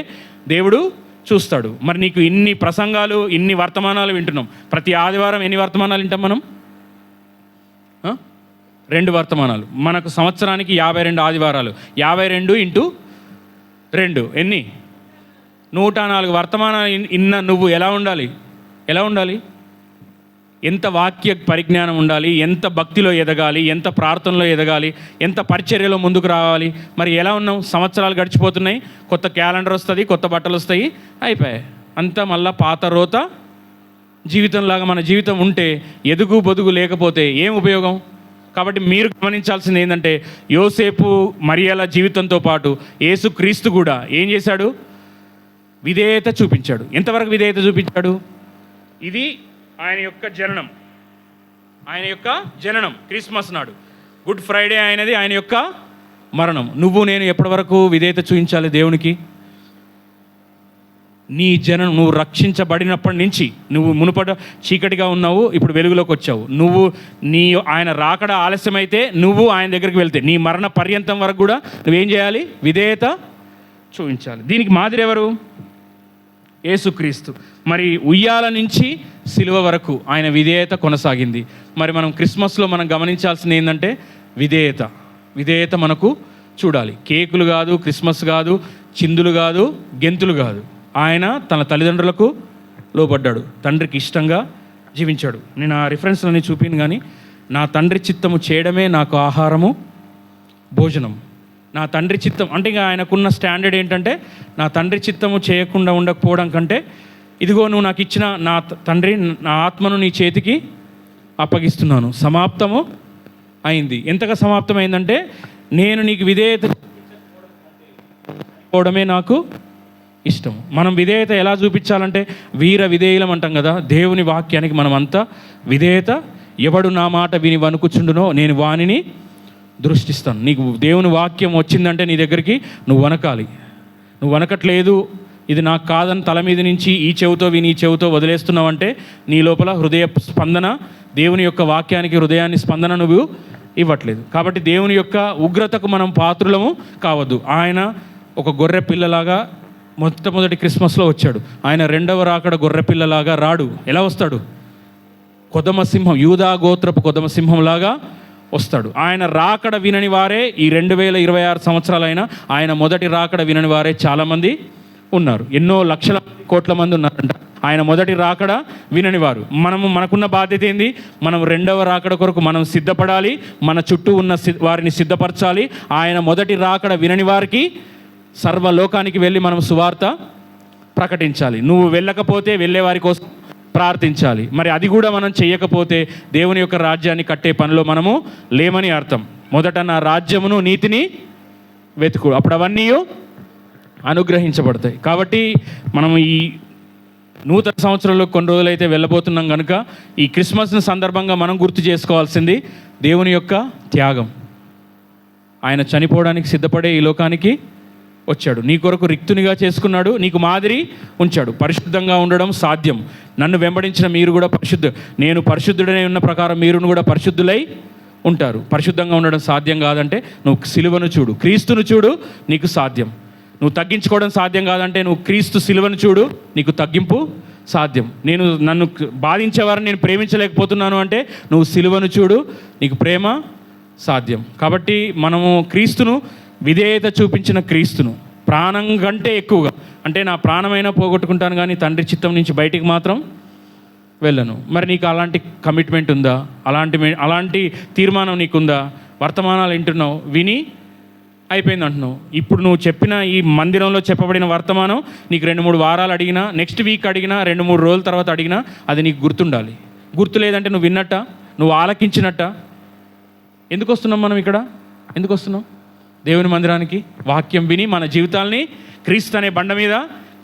దేవుడు చూస్తాడు. మరి నీకు ఇన్ని ప్రసంగాలు, ఇన్ని వర్తమానాలు వింటున్నాం. ప్రతి ఆదివారం ఎన్ని వర్తమానాలు వింటాం మనం? 2 వర్తమానాలు. మనకు సంవత్సరానికి 52 ఆదివారాలు. 52 ఇంటూ 2 ఎన్ని? 104 వర్తమానాలు ఇన్న నువ్వు ఎలా ఉండాలి? ఎలా ఉండాలి? ఎంత వాక్య పరిజ్ఞానం ఉండాలి, ఎంత భక్తిలో ఎదగాలి, ఎంత ప్రార్థనలో ఎదగాలి, ఎంత పరిచర్యలో ముందుకు రావాలి. మరి ఎలా ఉన్నాం? సంవత్సరాలు గడిచిపోతున్నాయి, కొత్త క్యాలెండర్ వస్తుంది, కొత్త బట్టలు వస్తాయి, అయిపోయాయి. అంతా మళ్ళా పాత రోత జీవితంలాగా మన జీవితం ఉంటే, ఎదుగు బొదుగు లేకపోతే ఏం ఉపయోగం? కాబట్టి మీరు గమనించాల్సింది ఏంటంటే, యోసేపు మరియల జీవితంతో పాటు యేసుక్రీస్తు కూడా ఏం చేశాడు? విధేయత చూపించాడు. ఎంతవరకు విధేయత చూపించాడు? ఇది ఆయన యొక్క జననం. ఆయన యొక్క జననం క్రిస్మస్ నాడు. గుడ్ ఫ్రైడే ఆయనది, ఆయన యొక్క మరణం. నువ్వు నేను ఎప్పటి వరకు విధేయత చూపించాలి దేవునికి? నీ జనం, నువ్వు రక్షించబడినప్పటి నుంచి నువ్వు మునుపట చీకటిగా ఉన్నావు, ఇప్పుడు వెలుగులోకి వచ్చావు. నువ్వు ఆయన రాకడ ఆలస్యమైతే నువ్వు ఆయన దగ్గరికి వెళ్తే నీ మరణ పర్యంతం వరకు కూడా నువ్వేం చేయాలి? విధేయత చూపించాలి. దీనికి మాదిరి ఎవరు? యేసుక్రీస్తు. మరి ఉయ్యాల నుంచి సిలువ వరకు ఆయన విధేయత కొనసాగింది. మరి మనం క్రిస్మస్లో మనం గమనించాల్సింది ఏంటంటే విధేయత మనకు చూడాలి. కేకులు కాదు, క్రిస్మస్ కాదు, చిందులు కాదు, గెంతులు కాదు. ఆయన తన తల్లిదండ్రులకు లోబడ్డాడు, తండ్రికి ఇష్టంగా జీవించాడు. నేను ఆ రిఫరెన్స్లని చూపిను, కానీ నా తండ్రి చిత్తము చేయడమే నాకు ఆహారము భోజనం. నా తండ్రి చిత్తం అంటే ఇక ఆయనకున్న స్టాండర్డ్ ఏంటంటే, నా తండ్రి చిత్తము చేయకుండా ఉండకపోవడం కంటే, ఇదిగో నువ్వు నాకు ఇచ్చిన నా తండ్రి, నా ఆత్మను నీ చేతికి అప్పగిస్తున్నాను, సమాప్తము అయింది. ఎంతగా సమాప్తమైందంటే, నేను నీకు విధేయత పోవడమే నాకు ఇష్టం. మనం విధేయత ఎలా చూపించాలంటే, వీర విధేయులం అంటాం కదా. దేవుని వాక్యానికి మనం అంతా విధేయత. ఎవడు నా మాట విని వణుకుచుండునో నేను వానిని దృష్టిస్తాను. నీకు దేవుని వాక్యం వచ్చిందంటే నీ దగ్గరికి నువ్వు వనకాలి. నువ్వు వనకట్లేదు, ఇది నాకు కాదని తల మీద నుంచి ఈ చెవితో విని ఈ చెవితో వదిలేస్తున్నావంటే నీ లోపల హృదయ స్పందన, దేవుని యొక్క వాక్యానికి హృదయాన్ని స్పందన నువ్వు ఇవ్వట్లేదు. కాబట్టి దేవుని యొక్క ఉగ్రతకు మనం పాత్రులము కావద్దు. ఆయన ఒక గొర్రె పిల్లలాగా మొట్టమొదటి క్రిస్మస్లో వచ్చాడు. ఆయన రెండవ రాకడ గొర్రె పిల్లలాగా రాడు. ఎలా వస్తాడు? కొదమ సింహం, యూదా గోత్రపు కొదమ సింహంలాగా వస్తాడు. ఆయన రాకడ వినని వారే ఈ 2026 సంవత్సరాలైనా ఆయన మొదటి రాకడ వినని వారే చాలామంది ఉన్నారు. ఎన్నో లక్షల కోట్ల మంది ఉన్నారంట ఆయన మొదటి రాకడ వినని వారు. మనకున్న బాధ్యత ఏంది? మనం రెండవ రాకడ కొరకు మనం సిద్ధపడాలి. మన చుట్టూ ఉన్న వారిని సిద్ధపరచాలి. ఆయన మొదటి రాకడ వినని వారికి సర్వలోకానికి వెళ్ళి మనం సువార్త ప్రకటించాలి. నువ్వు వెళ్ళకపోతే వెళ్ళే వారి కోసం ప్రార్థించాలి. మరి అది కూడా మనం చేయకపోతే దేవుని యొక్క రాజ్యాన్ని కట్టే పనిలో మనము లేమని అర్థం. మొదట నా రాజ్యమును నీతిని వెతుకు, అప్పుడు అవన్నీ అనుగ్రహించబడతాయి. కాబట్టి మనం ఈ నూతన సంవత్సరంలో కొన్ని రోజులైతే వెళ్ళబోతున్నాం కనుక ఈ క్రిస్మస్ని సందర్భంగా మనం గుర్తు చేసుకోవాల్సింది దేవుని యొక్క త్యాగం. ఆయన చనిపోవడానికి సిద్ధపడే ఈ లోకానికి వచ్చాడు. నీ కొరకు రిక్తునిగా చేసుకున్నాడు, నీకు మాదిరి ఉంచాడు. పరిశుద్ధంగా ఉండడం సాధ్యం. నన్ను వెంబడించిన మీరు కూడా నేను పరిశుద్ధుడనే ఉన్న ప్రకారం మీరును కూడా పరిశుద్ధులై ఉంటారు. పరిశుద్ధంగా ఉండడం సాధ్యం కాదంటే నువ్వు సిలువను చూడు, క్రీస్తును చూడు, నీకు సాధ్యం. నువ్వు తగ్గించుకోవడం సాధ్యం కాదంటే నువ్వు క్రీస్తు సిలువను చూడు, నీకు తగ్గింపు సాధ్యం. నన్ను బాధించేవారిని నేను ప్రేమించలేకపోతున్నాను అంటే నువ్వు సిలువను చూడు, నీకు ప్రేమ సాధ్యం. కాబట్టి మనము క్రీస్తును, విధేయత చూపించిన క్రీస్తును ప్రాణం కంటే ఎక్కువగా, అంటే నా ప్రాణమైనా పోగొట్టుకుంటాను కానీ తండ్రి చిత్తం నుంచి బయటికి మాత్రం వెళ్ళను. మరి నీకు అలాంటి కమిట్మెంట్ ఉందా? అలాంటి తీర్మానం నీకుందా? వర్తమానాలు వింటున్నావు, విని అయిపోయింది అంటున్నావు. ఇప్పుడు నువ్వు చెప్పిన ఈ మందిరంలో చెప్పబడిన వర్తమానం నీకు 2-3 వారాలు అడిగినా, నెక్స్ట్ వీక్ అడిగినా, 2-3 రోజుల తర్వాత అడిగినా అది నీకు గుర్తుండాలి. గుర్తు లేదంటే నువ్వు విన్నట్ట, నువ్వు ఆలకించినట్ట. ఎందుకు వస్తున్నాం మనం ఇక్కడ? ఎందుకు వస్తున్నాం దేవుని మందిరానికి? వాక్యం విని మన జీవితాల్ని క్రీస్తు అనే బండ మీద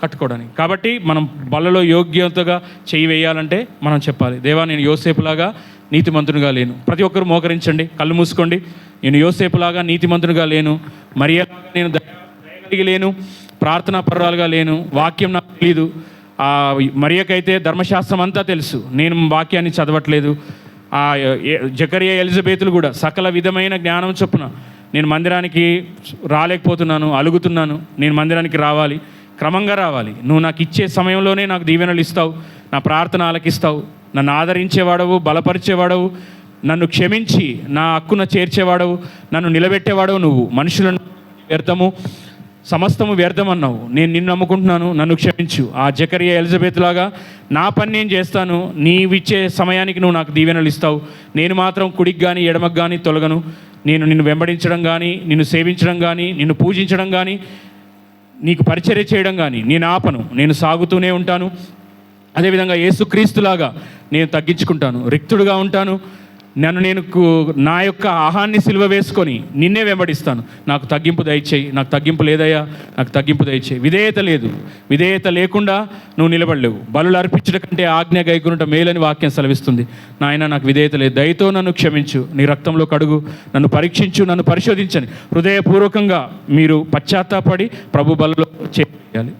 కట్టుకోవడానికి. కాబట్టి మనం బలలో యోగ్యతగా చేయి వేయాలంటే మనం చెప్పాలి, దేవా నేను యోసేపులాగా నీతిమంతునిగా లేను. ప్రతి ఒక్కరు మోకరించండి, కళ్ళు మూసుకోండి. నేను యోసేపులాగా నీతిమంతునిగా లేను, మరియలాగా నేను దయగలిగి లేను, ప్రార్థనా పర్రాలుగా లేను, వాక్యం నాకు తెలీదు. మరియకైతే ధర్మశాస్త్రం అంతా తెలుసు, నేను వాక్యాన్ని చదవట్లేదు. జకరియా ఎలిజబెతులు కూడా సకల విధమైన జ్ఞానం చొప్పున నేను మందిరానికి రాలేకపోతున్నాను, అలుగుతున్నాను. నేను మందిరానికి రావాలి, క్రమంగా రావాలి. నువ్వు నాకు ఇచ్చే సమయంలోనే నాకు దీవెనలు ఇస్తావు, నా ప్రార్థన ఆలకిస్తావు, నన్ను ఆదరించేవాడవు, బలపరిచేవాడవు, నన్ను క్షమించి నా హక్కున చేర్చేవాడవు, నన్ను నిలబెట్టేవాడవు. నువ్వు మనుషులను వ్యర్థము, సమస్తము వ్యర్థమన్నావు. నేను నిన్ను నమ్ముకుంటున్నాను, నన్ను క్షమించు. ఆ జకరియా ఎలిజబెత్ లాగా నా పని నేను చేస్తాను, నీవిచ్చే సమయానికి నువ్వు నాకు దీవెనలు ఇస్తావు. నేను మాత్రం కుడికి కానీ ఎడమకు కానీ తొలగను. నేను నిన్ను వెంబడించడం కానీ, నిన్ను సేవించడం కానీ, నిన్ను పూజించడం కానీ, నీకు పరిచర్య చేయడం కానీ నేను ఆపను. నేను సాగుతూనే ఉంటాను. అదేవిధంగా యేసుక్రీస్తులాగా నేను తగ్గించుకుంటాను, రిక్తుడుగా ఉంటాను. నేను నా యొక్క ఆహాన్ని సిలువ వేసుకొని నిన్నే వెంబడిస్తాను. నాకు తగ్గింపు దయచేయి. నాకు తగ్గింపు లేదయ్యా, నాకు తగ్గింపు దయచేయి. విధేయత లేదు. విధేయత లేకుండా నువ్వు నిలబడలేవు. బలులు అర్పించడం కంటే ఆజ్ఞ గైకొనుట మేలని వాక్యం సెలవిస్తుంది. నాయన నాకు విధేయత లేదు, దయతో నన్ను క్షమించు, నీ రక్తంలో కడుగు, నన్ను పరీక్షించు, నన్ను పరిశోధించని. హృదయపూర్వకంగా మీరు పశ్చాత్తాపడి ప్రభు బలలో చేయాలి.